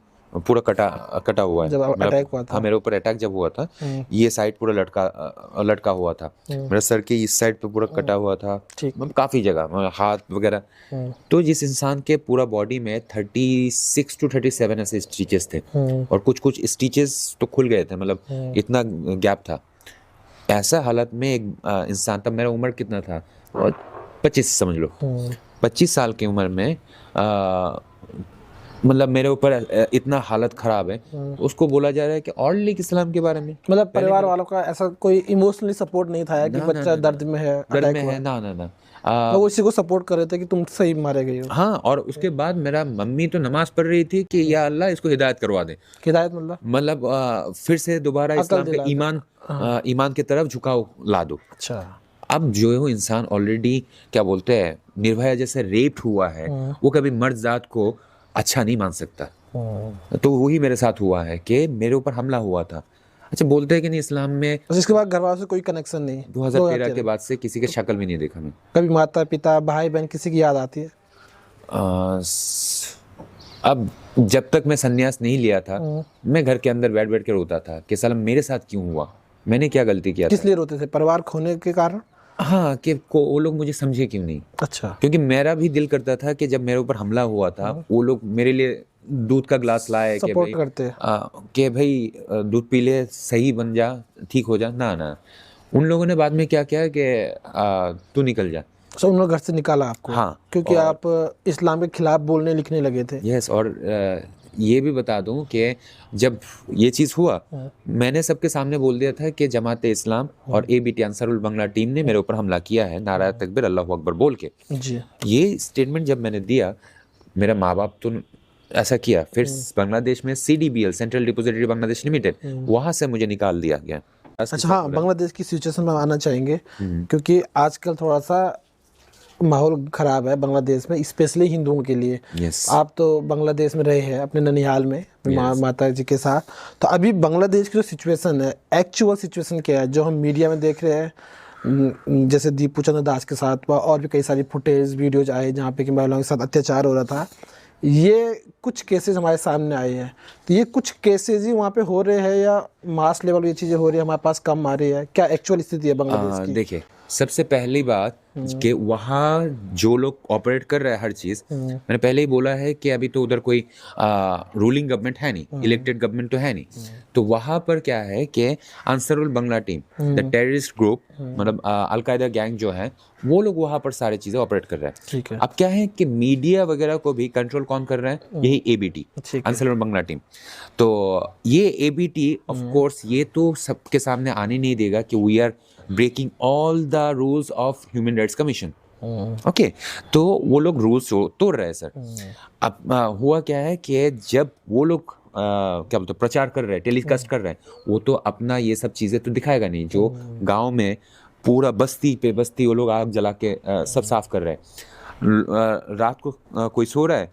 Speaker 1: पूरा कटा हुआ है।
Speaker 2: जब अटैक हुआ था,
Speaker 1: हाँ, मेरे ऊपर अटैक जब हुआ था, ये साइड पूरा लटका हुआ था, मेरा सर के इस साइड पे पूरा कटा हुआ था, मतलब काफी जगह, हाथ वगैरह। तो जिस इंसान के पूरा बॉडी में 36 to 37 ऐसे स्टिचेस थे, और कुछ स्टिचेस तो खुल गए थे, मतलब इतना गैप था। ऐसा हालत में एक इंसान, तब मेरा उम्र कितना था, 25 समझ लो, 25 साल की उम्र में मतलब मेरे ऊपर इतना हालत खराब है, तो उसको बोला जा रहा है कि और लिख इस्लाम के बारे में।
Speaker 2: मतलब परिवार वालों का ऐसा कोई इमोशनली सपोर्ट नहीं था कि बच्चा दर्द में है,
Speaker 1: ना।
Speaker 2: वो उसी को सपोर्ट कर रहे थे कि तुम सही मारे गए हो।
Speaker 1: हाँ, और उसके बाद मेरा मम्मी तो नमाज पढ़ रही थी कि या अल्लाह इसको हिदायत करवा दे।
Speaker 2: हिदायत
Speaker 1: मतलब फिर से दोबारा इस्लाम के ईमान की तरफ झुकाव ला दो।
Speaker 2: अच्छा,
Speaker 1: अब जो इंसान ऑलरेडी क्या बोलते हैं निर्भया जैसे रेप हुआ है, वो कभी मर्द जात को अच्छा नहीं मान सकता। तो वही मेरे साथ हुआ है कि मेरे ऊपर हमला हुआ था। अच्छा, बोलते हैं कि नहीं इस्लाम में
Speaker 2: बस इसके बाद घर वालों से कोई कनेक्शन नहीं?
Speaker 1: 2013 के बाद से किसी के शक्ल भी नहीं देखा मैं।
Speaker 2: कभी माता पिता भाई बहन किसी की याद आती है?
Speaker 1: अब जब तक मैं संन्यास नहीं लिया था, मैं घर के अंदर बैठ बैठ के रोता था कि साला मेरे साथ क्यों हुआ, मैंने क्या गलती किया
Speaker 2: किस
Speaker 1: था।
Speaker 2: लिए रोते थे? परिवार खोने के कारण?
Speaker 1: हाँ, कि वो लोग मुझे समझे क्यों नहीं।
Speaker 2: अच्छा।
Speaker 1: क्योंकि मेरा भी दिल करता था कि जब मेरे ऊपर हमला हुआ था, वो लोग मेरे लिए दूध का ग्लास लाए कि
Speaker 2: सपोर्ट
Speaker 1: भाई
Speaker 2: करते।
Speaker 1: कि भाई दूध पी ले, सही बन जा, ठीक हो जा। ना, उन लोगों ने बाद में क्या किया कि तू निकल जा।
Speaker 2: तो उन्होंने घर से निकाला आपको?
Speaker 1: हाँ,
Speaker 2: क्योंकि आप इस्लाम के खिलाफ बोलने लिखने लगे थे।
Speaker 1: यस। और ये भी बता दूं कि जब ये चीज़ हुआ, मैंने सबके सामने बोल दिया था कि जमाते इस्लाम और ABT अंसारुल बांग्ला टीम ने मेरे ऊपर हमला किया है, नारा तकबीर अल्लाहू अकबर बोल के।
Speaker 2: जी।
Speaker 1: ये स्टेटमेंट जब मैंने दिया, मेरा माँ बाप तो ऐसा किया, फिर बांग्लादेश में CDBL central depository Bangladesh limited, वहाँ से मुझे निकाल दिया गया।
Speaker 2: अच्छा, हाँ, बांग्लादेश की सिचुएशन में आना चाहेंगे क्योंकि आजकल थोड़ा सा माहौल खराब है बांग्लादेश में, स्पेशली हिंदुओं के लिए। आप तो बांग्लादेश में रहे हैं अपने ननिहाल में माता जी के साथ, तो अभी बांग्लादेश की जो सिचुएशन है, एक्चुअल सिचुएशन क्या है जो हम मीडिया में देख रहे हैं, जैसे दीपू चंद्र दास के साथ हुआ और भी कई सारी फुटेज वीडियोज आए जहाँ पे कि महिलाओं के साथ अत्याचार हो रहा था, ये कुछ केसेस हमारे सामने आए हैं। तो ये कुछ केसेस ही वहाँ पे हो रहे हैं या मास लेवल ये चीज़ें हो रही है, हमारे पास कम आ रही है? क्या एक्चुअल स्थिति है बांग्लादेश की?
Speaker 1: देखिए, सबसे पहली बात कि वहाँ जो लोग ऑपरेट कर रहे हैं हर चीज़, मैंने पहले ही बोला है कि अभी तो उधर कोई रूलिंग गवर्नमेंट है नहीं, इलेक्टेड गवर्नमेंट तो है नहीं। तो वहाँ पर क्या है कि Ansarul Bangla team, the terrorist group, मतलब अलकायदा गैंग जो है, वो लोग वहाँ पर सारी चीज़ें ऑपरेट कर रहे हैं।
Speaker 2: ठीक है।
Speaker 1: अब क्या है कि मीडिया वगैरह को भी कंट्रोल कौन कर रहे हैं? यही ABT, अंसारुल बांग्ला टीम। तो ये ABT ऑफ कोर्स ये तो सबके सामने आने नहीं देगा कि we are breaking all the rules of human rights commission. Okay, तो वो लोग रूल्स तोड़ रहे हैं सर। अब हुआ क्या है कि जब वो लोग क्या बोलते प्रचार कर रहे हैं, टेलीकास्ट कर रहे हैं, वो तो अपना ये सब चीज़ें तो दिखाएगा नहीं। जो गांव में पूरा बस्ती पे बस्ती वो लोग आग जला के सब साफ कर रहे हैं। रात को कोई सो रहा है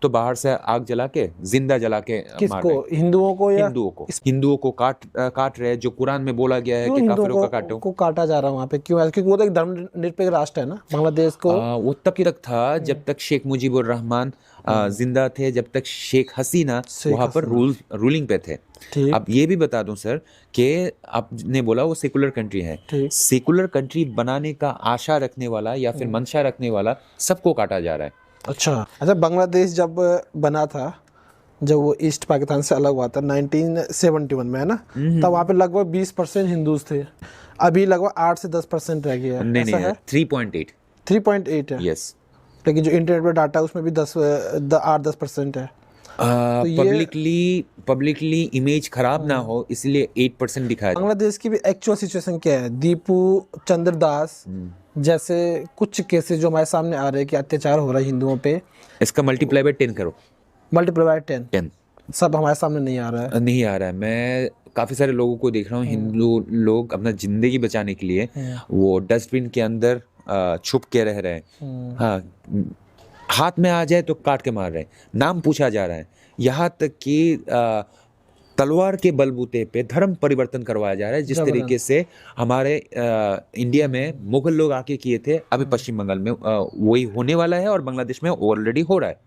Speaker 1: तो बाहर से आग जला के, जिंदा जला के मार रहे हैं।
Speaker 2: हिंदुओं को या
Speaker 1: हिंदुओं को काट रहे हैं, जो कुरान में बोला गया है कि काफिरों का काटो।
Speaker 2: को काटा जा रहा है वहाँ पे, क्यों? क्योंकि वो तो एक धर्मनिरपेक्ष राष्ट्र है ना बांग्लादेश को।
Speaker 1: वो तब तक था जब तक शेख मुजीबुर रहमान जिंदा थे, जब तक शेख हसीना वहाँ पर रूलिंग पे थे। अब ये भी बता दूं सर कि आपने बोला वो सेकुलर कंट्री है, सेकुलर कंट्री बनाने का आशा रखने वाला या फिर मंशा रखने वाला सबको काटा जा रहा है।
Speaker 2: अच्छा, बांग्लादेश जब बना था, जब वो ईस्ट पाकिस्तान से अलग हुआ था 1971 में, है ना, तब वहाँ पे लगभग 20% हिंदूज थे। अभी लगभग 8 से 10% रह गया है।
Speaker 1: नहीं, 3.8 है। यस,
Speaker 2: लेकिन जो इंटरनेट पर डाटा उसमें भी 8-10% है।
Speaker 1: पब्लिकली इमेज खराब ना हो इसलिए 8% दिखाया।
Speaker 2: बांग्लादेश की भी एक्चुअल सिचुएशन क्या है? दीपू चंद्र दास जैसे कुछ केसेस जो हमारे सामने आ रहे हैं कि अत्याचार हो रहा है हिंदुओं पे,
Speaker 1: इसका मल्टीप्लाई बाय 10 करो।
Speaker 2: मल्टीप्लाई बाय 10 सब हमारे सामने नहीं आ रहा है। मैं काफ़ी सारे लोगों को देख रहा हूँ, हिंदू लोग अपना जिंदगी बचाने के लिए वो डस्टबिन के अंदर छुप के रह रहे हैं। हाँ, हाथ में आ जाए तो काट के मार रहे हैं, नाम पूछा जा रहा है, यहाँ तक कि तलवार के बलबूते पे धर्म परिवर्तन करवाया जा रहा है, जिस तरीके से हमारे इंडिया में मुगल लोग आके किए थे। अभी पश्चिम बंगाल में वही होने वाला है और बांग्लादेश में ऑलरेडी हो रहा है।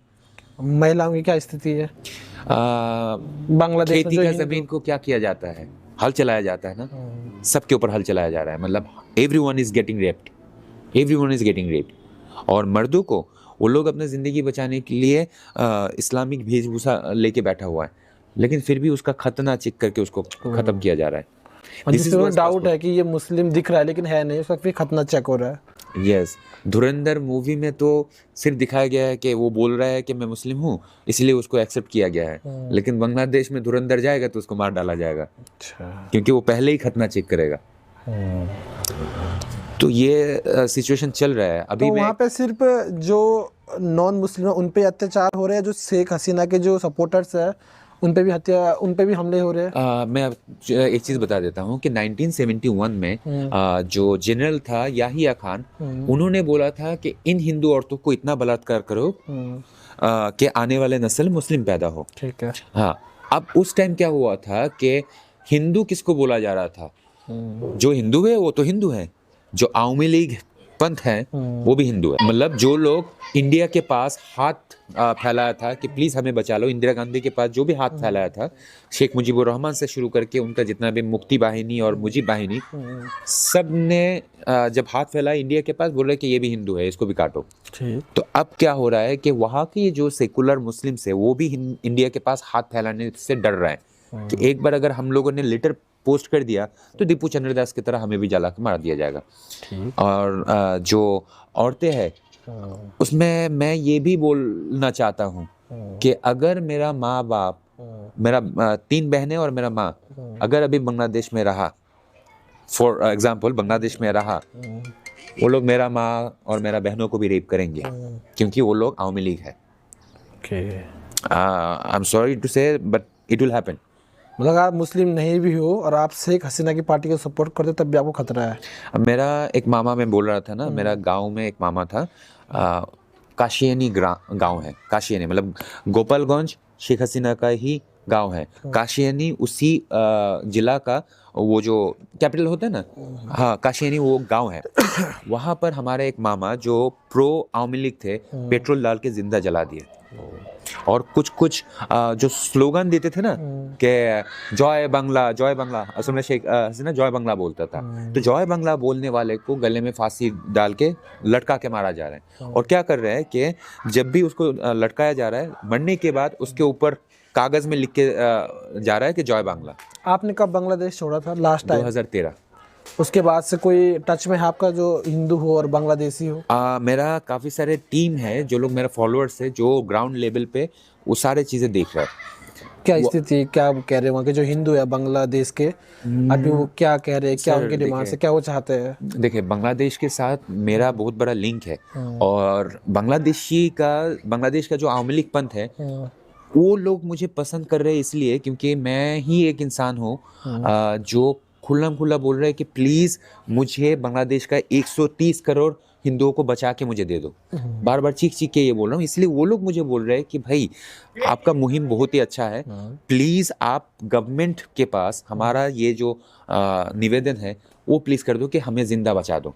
Speaker 2: महिलाओं की क्या स्थिति है बांग्लादेश?
Speaker 1: खेती का जमीन को क्या किया जाता है? हल चलाया जाता है ना, सबके ऊपर हल चलाया जा रहा है। मतलब एवरीवन इज गेटिंग रेप्ड। और मर्दों को वो लोग अपने ज़िंदगी बचाने के लिए इस्लामिक वेशभूषा लेके बैठा हुआ है, लेकिन फिर भी उसका खतना चेक करके उसको ख़त्म किया जा रहा है।
Speaker 2: जिसमें डाउट है कि ये मुस्लिम दिख रहा है लेकिन है नहीं, उसका फिर खतना चेक हो रहा है।
Speaker 1: यस, धुरंधर मूवी में तो सिर्फ दिखाया गया है कि वो बोल रहा है कि मैं मुस्लिम हूँ, इसलिए उसको एक्सेप्ट किया गया है। लेकिन बांग्लादेश में धुरंधर जाएगा तो उसको मार डाला जाएगा, क्योंकि वो पहले ही खतना चेक करेगा। तो ये सिचुएशन चल रहा है अभी।
Speaker 2: तो वहाँ पे सिर्फ जो नॉन मुस्लिम है उन पे अत्याचार हो रहे हैं, जो शेख हसीना के जो सपोर्टर्स है उन पे भी हमले हो रहे हैं।
Speaker 1: मैं एक चीज़ बता देता हूँ कि 1971 में जो जनरल था याहिया खान, उन्होंने बोला था कि इन हिंदू औरतों को इतना बलात्कार करो कि आने वाले नस्ल मुस्लिम पैदा हो।
Speaker 2: ठीक है।
Speaker 1: हाँ, अब उस टाइम क्या हुआ था कि हिंदू किसको बोला जा रहा था? जो हिंदू है वो तो हिंदू है, जो आवामी लीग पंथ है वो भी हिंदू है। मतलब जो लोग इंडिया के पास हाथ फैलाया था कि प्लीज हमें बचा लो, इंदिरा गांधी के पास जो भी हाथ फैलाया था, शेख मुजीबुर रहमान से शुरू करके उनका जितना भी मुक्ति वाहिनी और मुजीब वाहिनी, सब ने जब हाथ फैलाया इंडिया के पास, बोल रहे कि ये भी हिंदू है, इसको भी काटो। तो अब क्या हो रहा है कि वहाँ की जो सेकुलर मुस्लिम्स है वो भी इंडिया के पास हाथ फैलाने से डर रहे हैं कि एक बार अगर हम लोगों ने लेटर पोस्ट कर दिया तो दीपू चंद्रदास की तरह हमें भी जला के मार दिया जाएगा। और जो औरतें हैं उसमें मैं ये भी बोलना चाहता हूँ कि अगर मेरा माँ बाप, मेरा 3 बहनें और मेरा माँ अगर अभी बांग्लादेश में रहा, फॉर एग्जाम्पल बांग्लादेश में रहा, वो लोग मेरा माँ और मेरा बहनों को भी रेप करेंगे क्योंकि वो लोग आवामी लीग है। आई एम सॉरी टू से बट इट विल हैपन।
Speaker 2: मतलब आप मुस्लिम नहीं भी हो और आप शेख हसीना की पार्टी को सपोर्ट करते तब भी आपको खतरा है?
Speaker 1: मेरा एक मामा, मैं बोल रहा था ना, मेरा गांव में एक मामा था, काशियानी गांव है। काशियानी मतलब गोपालगंज शेख हसीना का ही गांव है। काशियानी उसी जिला का वो जो कैपिटल होता है ना, हाँ काशियानी वो गांव है। वहाँ पर हमारे एक मामा जो प्रो आवामी लीग थे, पेट्रोल डाल के जिंदा जला दिए। और कुछ जो स्लोगन देते थे ना कि जय बांग्ला जय बांग्ला, असल में शेख हसीना जय बांग्ला बोलता था, तो जय बांग्ला बोलने वाले को गले में फांसी डाल के लटका के मारा जा रहा है। और क्या कर रहे हैं कि जब भी उसको लटकाया जा रहा है, मरने के बाद उसके ऊपर कागज में लिख के जा रहा है कि जय बांग्ला।
Speaker 2: आपने कब बांग्लादेश छोड़ा था लास्ट टाइम?
Speaker 1: 2013।
Speaker 2: उसके बाद से कोई टच में है आपका जो हिंदू हो और बांग्लादेशी हो?
Speaker 1: मेरा काफ़ी सारे टीम है जो लोग मेरा फॉलोअर्स है, जो ग्राउंड लेवल पे वो सारे चीज़ें देख रहे हैं।
Speaker 2: क्या स्थिति, क्या कह रहे हैं वहाँ के जो हिंदू है बांग्लादेश के, अभी वो क्या कह रहे हैं, क्या उनकी डिमांड है, क्या वो चाहते हैं?
Speaker 1: देखिए, बांग्लादेश के साथ मेरा बहुत बड़ा लिंक है और बांग्लादेश का जो आवामी लीग पंथ है वो लोग मुझे पसंद कर रहे हैं इसलिए क्योंकि मैं ही एक इंसान हूँ जो खुला बोल रहे हैं कि प्लीज मुझे बांग्लादेश का 130 करोड़ हिंदुओं को बचा के मुझे दे दो। बार बार चीख के ये बोल रहा हूँ, इसलिए वो लोग मुझे बोल रहे हैं कि भाई आपका मुहिम बहुत ही अच्छा है, प्लीज आप गवर्नमेंट के पास हमारा ये जो निवेदन है वो प्लीज कर दो कि हमें जिंदा बचा दो।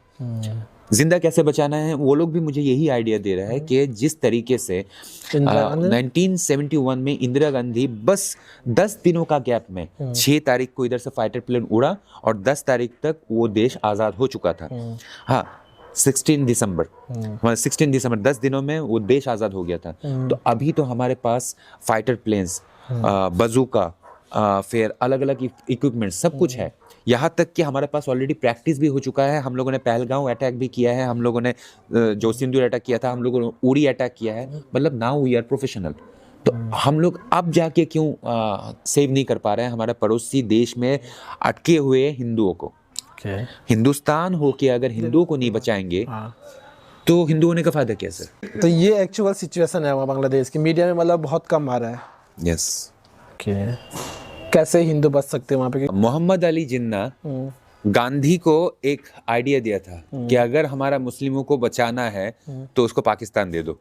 Speaker 1: जिंदा कैसे बचाना है वो लोग भी मुझे यही आइडिया दे रहा है कि जिस तरीके से 1971 में इंदिरा गांधी बस 10 दिनों का गैप में 6 तारीख को इधर से फाइटर प्लेन उड़ा और 10 तारीख तक वो देश आज़ाद हो चुका था। हाँ 16 दिसंबर 10 दिनों में वो देश आज़ाद हो गया था। तो अभी तो हमारे पास फाइटर प्लेन्स, बजूका, फिर अलग अलग इक्विपमेंट सब कुछ है। यहाँ तक कि हमारे पास ऑलरेडी प्रैक्टिस भी हो चुका है। हम लोगों ने पहलगांव अटैक भी किया है, हम लोगों ने जो सिंदूर अटैक किया था, हम लोगों ने उरी अटैक किया है। मतलब नाउ वी आर प्रोफेशनल। तो हम लोग अब जाके क्यों सेव नहीं कर पा रहे हैं हमारे पड़ोसी देश में अटके हुए हिंदुओं को? हिंदुस्तान हो के अगर हिंदुओं को नहीं बचाएंगे तो हिंदू होने का फायदा क्या सर?
Speaker 2: तो ये एक्चुअल सिचुएशन है वहाँ बांग्लादेश की, मीडिया में मतलब बहुत कम आ रहा है।
Speaker 1: यस।
Speaker 2: कैसे हिंदू बच सकते हैं वहाँ पे?
Speaker 1: मोहम्मद अली जिन्ना गांधी को एक आइडिया दिया था कि अगर हमारा मुस्लिमों को बचाना है तो उसको पाकिस्तान दे दो,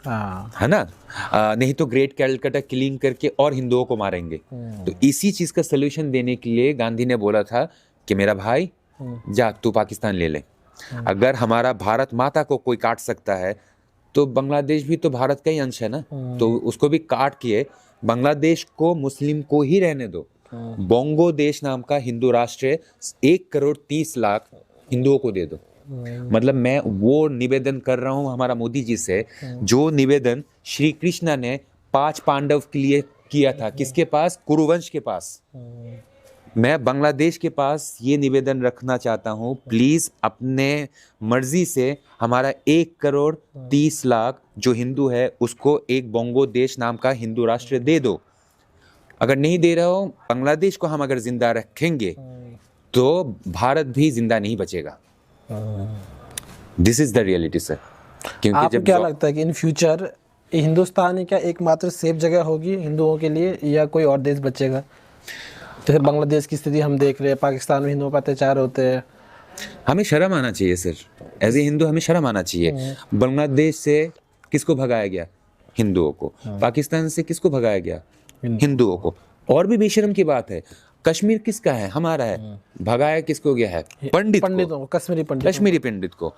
Speaker 1: है ना, नहीं तो ग्रेट कैलकटा किलिंग करके और हिंदुओं को मारेंगे। तो इसी चीज का सोल्यूशन देने के लिए गांधी ने बोला था कि मेरा भाई जा तू पाकिस्तान ले ले। अगर हमारा भारत माता को कोई काट सकता है तो बांग्लादेश भी तो भारत का ही अंश है ना, तो उसको भी काट के बांग्लादेश को मुस्लिम को ही रहने दो। बोंगो देश नाम का हिंदू राष्ट्र 1,30,00,000 हिंदुओं को दे दो। मतलब मैं वो निवेदन कर रहा हूँ हमारा मोदी जी से, जो निवेदन श्री कृष्ण ने 5 पांडव के लिए किया था। किसके पास? कुरुवंश के पास। मैं बांग्लादेश के पास ये निवेदन रखना चाहता हूँ, प्लीज अपने मर्जी से हमारा 1,30,00,000 जो हिंदू है उसको एक बोंगो देश नाम का हिंदू राष्ट्र दे दो। अगर नहीं दे रहे हो, बांग्लादेश को हम अगर जिंदा रखेंगे तो भारत भी जिंदा नहीं बचेगा। This is the reality sir. क्योंकि
Speaker 2: आपको क्या लगता है कि इन फ्यूचर हिंदुस्तान ही क्या एकमात्र सेफ जगह होगी हिंदुओं के लिए, या कोई और देश बचेगा? जैसे बांग्लादेश की स्थिति हम देख रहे हैं, पाकिस्तान में हिंदुओं पर अत्याचार होते हैं।
Speaker 1: हमें शर्म आना चाहिए सर, एज ए हिंदू हमें शर्म आना चाहिए। बांग्लादेश से किसको भगाया गया? हिंदुओं को। पाकिस्तान से किसको भगाया गया? हिंदुओं को। और भी बेशर्म की बात है, कश्मीर किसका है? हमारा है। भगाया किसको गया है? पंडित को, कश्मीरी पंडित को।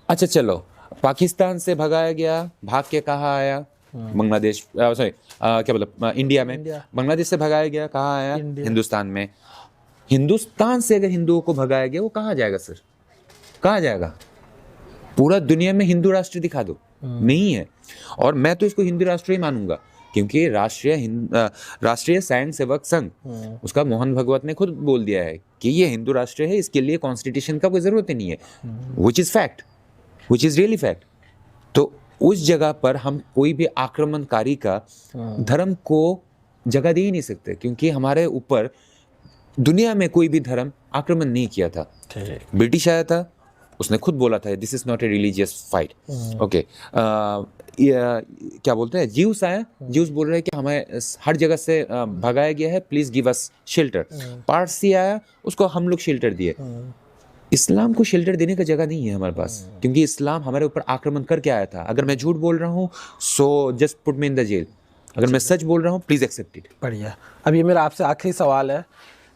Speaker 1: अच्छा चलो, पाकिस्तान से भगाया गया, भाग के कहाँ आया? बांग्लादेश, सॉरी क्या बोला, इंडिया में। बांग्लादेश से भगाया गया, कहाँ आया? हिंदुस्तान में। हिंदुस्तान से अगर हिंदुओं को भगाया गया, वो कहाँ जाएगा सर? कहाँ जाएगा? पूरा दुनिया में हिंदू राष्ट्र दिखा दो, नहीं है। और मैं तो इसको हिंदू राष्ट्र ही मानूंगा, क्योंकि राष्ट्रीय स्वयं सेवक संघ, उसका मोहन भगवत ने खुद बोल दिया है कि ये हिंदू राष्ट्र है, इसके लिए कॉन्स्टिट्यूशन का कोई जरूरत ही नहीं है, which is fact, which is really fact. तो उस जगह पर हम कोई भी आक्रमणकारी का धर्म को जगह दे ही नहीं सकते, क्योंकि हमारे ऊपर दुनिया में कोई भी धर्म आक्रमण नहीं किया था। ब्रिटिश आया था, उसने खुद बोला था this is not a religious fight. Okay, क्या बोलते हैं, ज्यूस आया, ज्यूस बोल रहे हैं कि हमें हर जगह से भगाया गया है, please give us shelter. Parsi आया, उसको हम लोग शेल्टर दिए। इस्लाम को शेल्टर देने का जगह नहीं है हमारे पास, क्योंकि इस्लाम हमारे ऊपर आक्रमण करके आया था। अगर मैं झूठ बोल रहा हूँ so just put me in the jail, अगर मैं सच बोल रहा हूँ प्लीज एक्सेप्ट इट।
Speaker 2: बढ़िया। अब ये मेरा आपसे आखिरी सवाल है,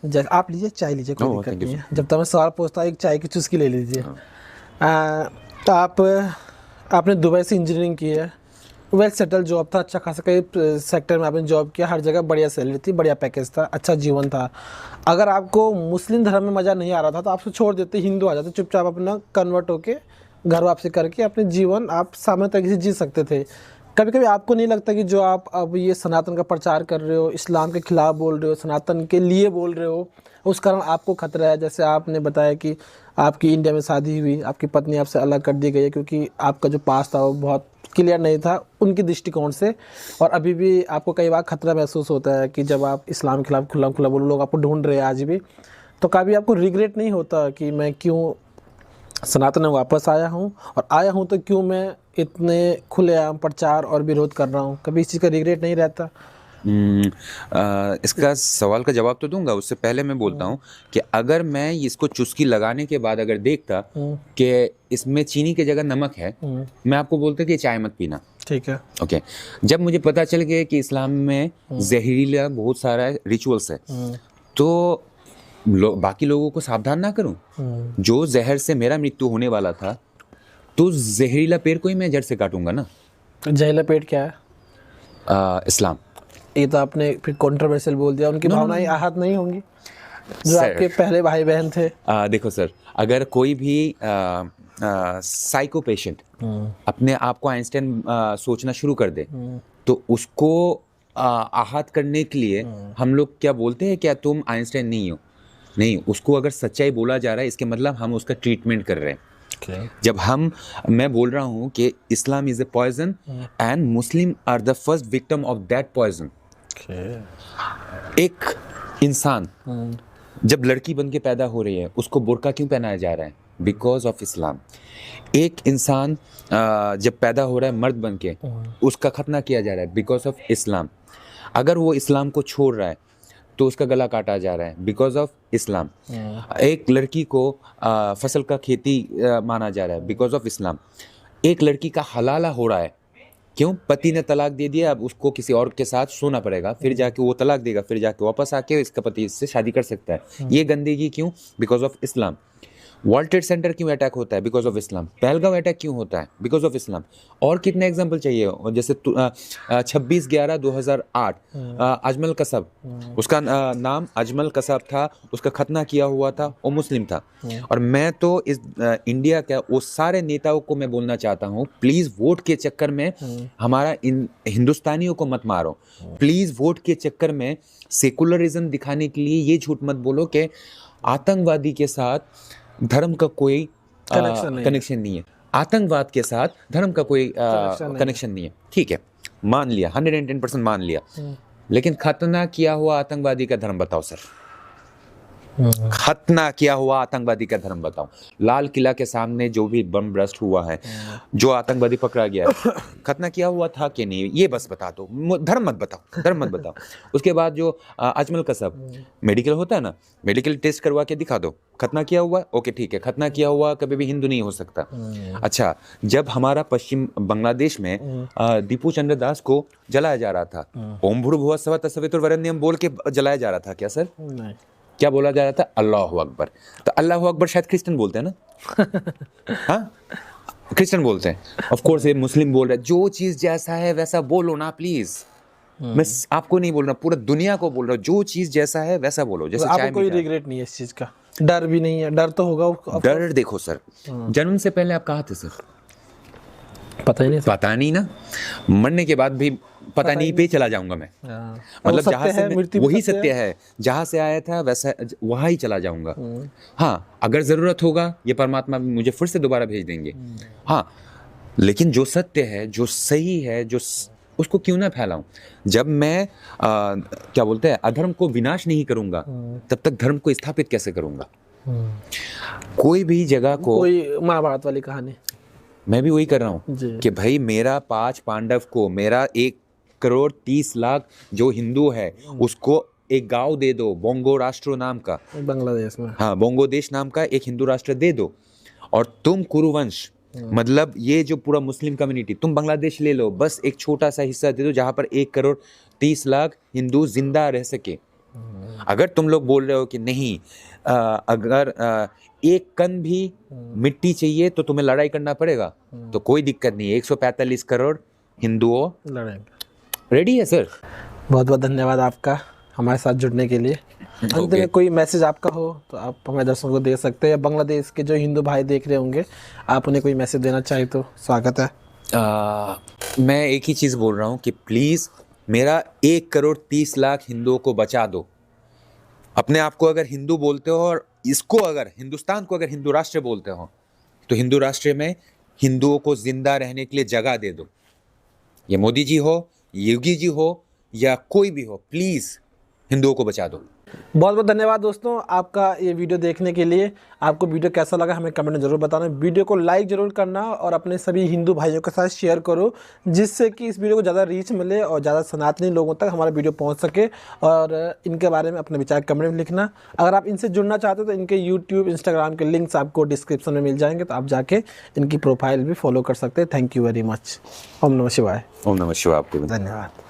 Speaker 2: जैसे आप लीजिए, चाय लीजिए, कोई दिक्कत नहीं है। जब तक मैं सवाल पूछता हूँ, एक चाय की चुस्की ले लीजिए। तो आपने दुबई से इंजीनियरिंग की है, वेल सेटल जॉब था, अच्छा खासा कई सेक्टर में आपने जॉब किया, हर जगह बढ़िया सैलरी थी, बढ़िया पैकेज था, अच्छा जीवन था। अगर आपको मुस्लिम धर्म में मज़ा नहीं आ रहा था तो आपसे छोड़ देते, हिंदू आ जाते, चुपचाप अपना कन्वर्ट होके घर वापसी करके अपने जीवन आप सामान्य तरीके से जी सकते थे। कभी कभी आपको नहीं लगता कि जो आप अब ये सनातन का प्रचार कर रहे हो, इस्लाम के खिलाफ बोल रहे हो, सनातन के लिए बोल रहे हो, उस कारण आपको खतरा है? जैसे आपने बताया कि आपकी इंडिया में शादी हुई, आपकी पत्नी आपसे अलग कर दी गई है क्योंकि आपका जो पास था वो बहुत क्लियर नहीं था उनके दृष्टिकोण से, और अभी भी आपको कई बार खतरा महसूस होता है कि जब आप इस्लाम के खिलाफ खुला खुला बोलो, लोग आपको ढूंढ रहे हैं आज भी, तो कभी आपको रिग्रेट नहीं होता कि मैं क्यों सनातन में वापस आया हूँ, और आया हूँ तो क्यों मैं इतने खुलेआम प्रचार और विरोध कर रहा हूँ? कभी इस चीज़ का रिग्रेट नहीं रहता?
Speaker 1: इसका सवाल का जवाब तो दूंगा, उससे पहले मैं बोलता हूँ कि अगर मैं इसको चुस्की लगाने के बाद अगर देखता कि इसमें चीनी की जगह नमक है, मैं आपको बोलता कि चाय मत पीना।
Speaker 2: ठीक है,
Speaker 1: ओके। जब मुझे पता चल गया कि इस्लाम में जहरीला बहुत सारा रिचुअल्स है, तो बाकी लोगों को सावधान ना करूं। जो जहर से मेरा मृत्यु होने वाला था, तो जहरीला पेड़ को ही मैं जड़ से काटूंगा ना।
Speaker 2: जहरीला पेड़ क्या है?
Speaker 1: इस्लाम।
Speaker 2: ये तो आपने फिर कंट्रोवर्शियल बोल दिया, उनकी भावनाएं आहत नहीं होंगी जो आपके पहले भाई बहन थे?
Speaker 1: देखो सर, अगर कोई भी साइको पेशेंट अपने आप को आइंस्टाइन सोचना शुरू कर दे, तो उसको आहत करने के लिए हम लोग क्या बोलते हैं, क्या तुम आइंस्टाइन नहीं हो? नहीं, उसको अगर सच्चाई बोला जा रहा है, इसके मतलब हम उसका ट्रीटमेंट कर रहे हैं। जब मैं बोल रहा हूँ कि Islam is a poison and Muslim are the first victim of that poison. एक इंसान जब लड़की बन के पैदा हो रही है, उसको बुर्का क्यों पहनाया जा रहा है? Because of Islam. एक इंसान जब पैदा हो रहा है मर्द बन के, उसका खतना किया जा रहा है बिकॉज ऑफ इस्लाम। अगर वो इस्लाम को छोड़ रहा है तो उसका गला काटा जा रहा है बिकॉज ऑफ इस्लाम। एक लड़की को फसल का खेती माना जा रहा है बिकॉज ऑफ इस्लाम। एक लड़की का हलाला हो रहा है, क्यों? पति ने तलाक दे दिया, अब उसको किसी और के साथ सोना पड़ेगा, फिर जाके वो तलाक देगा, फिर जाके वापस आके इसका पति इससे शादी कर सकता है। ये गंदगी क्यों? Because of Islam. World trade centre क्यों अटैक होता है? Because of Islam. Pahalgam attack क्यों होता है? Because of Islam. और कितने एग्जाम्पल चाहिए? जैसे 26/11/2008 अजमल कसब, उसका नाम अजमल कसब था, उसका खतना किया हुआ था, वो मुस्लिम था। और मैं तो इस इंडिया के वो सारे नेताओं को मैं बोलना चाहता हूँ, प्लीज़ वोट के चक्कर में हमारा इन हिंदुस्तानियों को मत मारो। प्लीज़ वोट के चक्कर में सेकुलरिज्म दिखाने के लिए ये झूठ मत बोलो कि आतंकवादी के साथ धर्म का कोई कनेक्शन नहीं है। आतंकवाद के साथ धर्म का कोई कनेक्शन नहीं है। ठीक है, मान लिया, 110% मान लिया, लेकिन खतना किया हुआ आतंकवादी का धर्म बताओ सर। खतना किया हुआ आतंकवादी का धर्म बताओ। लाल किला के सामने जो भी बम ब्लास्ट हुआ है, जो आतंकवादी पकड़ा गया है, खतना किया हुआ था कि नहीं, ये बस बता दो, धर्म मत बताओ, धर्म मत बताओ। उसके बाद जो अजमल कसब मेडिकल होता है ना, मेडिकल टेस्ट करवा के दिखा दो, खतना किया हुआ, ओके ठीक है, खतना किया हुआ कभी भी हिंदू नहीं हो सकता। अच्छा, जब हमारा पश्चिम बांग्लादेश में दीपू चंद्र दास को जलाया जा रहा था, ओम भूर्भुवः स्वः तत्सवितुर्वरेण्यम बोल के जलाया जा रहा था क्या सर?
Speaker 2: नहीं।
Speaker 1: क्या बोला जा रहा था? अल्लाह अकबर। तो अल्लाह अकबर शायद क्रिश्चियन बोलते हैं ना? हाँ, क्रिश्चियन बोलते हैं। ऑफ कोर्स ये मुस्लिम बोल रहे हैं, जो चीज जैसा है वैसा बोलो ना प्लीज। मैं आपको नहीं बोल रहा, पूरा दुनिया को बोल रहा हूँ, जो चीज जैसा है वैसा बोलो। जैसे
Speaker 2: आपको कोई रिग्रेट नहीं है इस चीज का? डर भी नहीं है? डर तो होगा।
Speaker 1: डर देखो सर, जन्म से पहले आप कहाँ थे सर?
Speaker 2: पता ही नहीं।
Speaker 1: पता नहीं ना, मरने के बाद भी पता नहीं पे चला जाऊंगा मैं। मतलब जहाँ से वही सत्य है, जहाँ से आया था वैसा वहाँ ही चला जाऊंगा। हाँ, अगर जरूरत होगा ये परमात्मा मुझे फिर से दोबारा भेज देंगे। हाँ, लेकिन जो सत्य है, जो सही है, जो उसको क्यों ना फैलाऊं? जब मैं क्या बोलते हैं, अधर्म को विनाश नहीं करूंगा तब तक धर्म को स्थापित कैसे करूंगा? कोई भी जगह को,
Speaker 2: कोई महाभारत वाली कहानी,
Speaker 1: मैं भी वही कर रहा हूँ कि भाई मेरा 5 पांडव को, मेरा 1,30,00,000 जो हिंदू है उसको एक गांव दे दो, बोंगो राष्ट्र नाम का,
Speaker 2: बांग्लादेश में।
Speaker 1: हाँ, बोंगो देश नाम का एक हिंदू राष्ट्र दे दो। और तुम कुरुवंश, मतलब ये जो पूरा मुस्लिम कम्युनिटी, तुम बांग्लादेश ले लो, बस एक छोटा सा हिस्सा दे दो जहां पर 1,30,00,000 हिंदू जिंदा रह सके। अगर तुम लोग बोल रहे हो कि नहीं, अगर एक कण भी मिट्टी चाहिए तो तुम्हें लड़ाई करना पड़ेगा, तो कोई दिक्कत नहीं है, 145 करोड़ हिंदुओं
Speaker 2: लड़ेंगे।
Speaker 1: रेडी है सर।
Speaker 2: बहुत बहुत धन्यवाद आपका हमारे साथ जुड़ने के लिए। अंत में कोई मैसेज आपका हो तो आप हमारे दर्शकों को दे सकते हैं, या बांग्लादेश के जो हिंदू भाई देख रहे होंगे, आप उन्हें कोई मैसेज देना चाहे तो स्वागत है।
Speaker 1: मैं एक ही चीज़ बोल रहा हूँ कि प्लीज़ मेरा 1,30,00,000 हिंदुओं को बचा दो। अपने आप को अगर हिंदू बोलते हो और इसको अगर हिंदुस्तान को अगर हिंदू राष्ट्र बोलते हो, तो हिंदू राष्ट्र में हिंदुओं को जिंदा रहने के लिए जगह दे दो। ये मोदी जी हो, योगी जी हो, या कोई भी हो, प्लीज़ हिंदुओं को बचा दो।
Speaker 2: बहुत बहुत धन्यवाद दोस्तों आपका ये वीडियो देखने के लिए। आपको वीडियो कैसा लगा हमें कमेंट में ज़रूर बताना। वीडियो को लाइक ज़रूर करना और अपने सभी हिंदू भाइयों के साथ शेयर करो, जिससे कि इस वीडियो को ज़्यादा रीच मिले और ज़्यादा सनातनी लोगों तक हमारा वीडियो पहुंच सके। और इनके बारे में अपने विचार कमेंट में लिखना। अगर आप इनसे जुड़ना चाहते हो तो इनके यूट्यूब, इंस्टाग्राम के लिंक्स आपको डिस्क्रिप्शन में मिल जाएंगे, तो आप जाके इनकी प्रोफाइल भी फॉलो कर सकते हैं। Thank you very much. ओम नमः शिवाय।
Speaker 1: ओम नमः शिवाय। आपको
Speaker 2: धन्यवाद।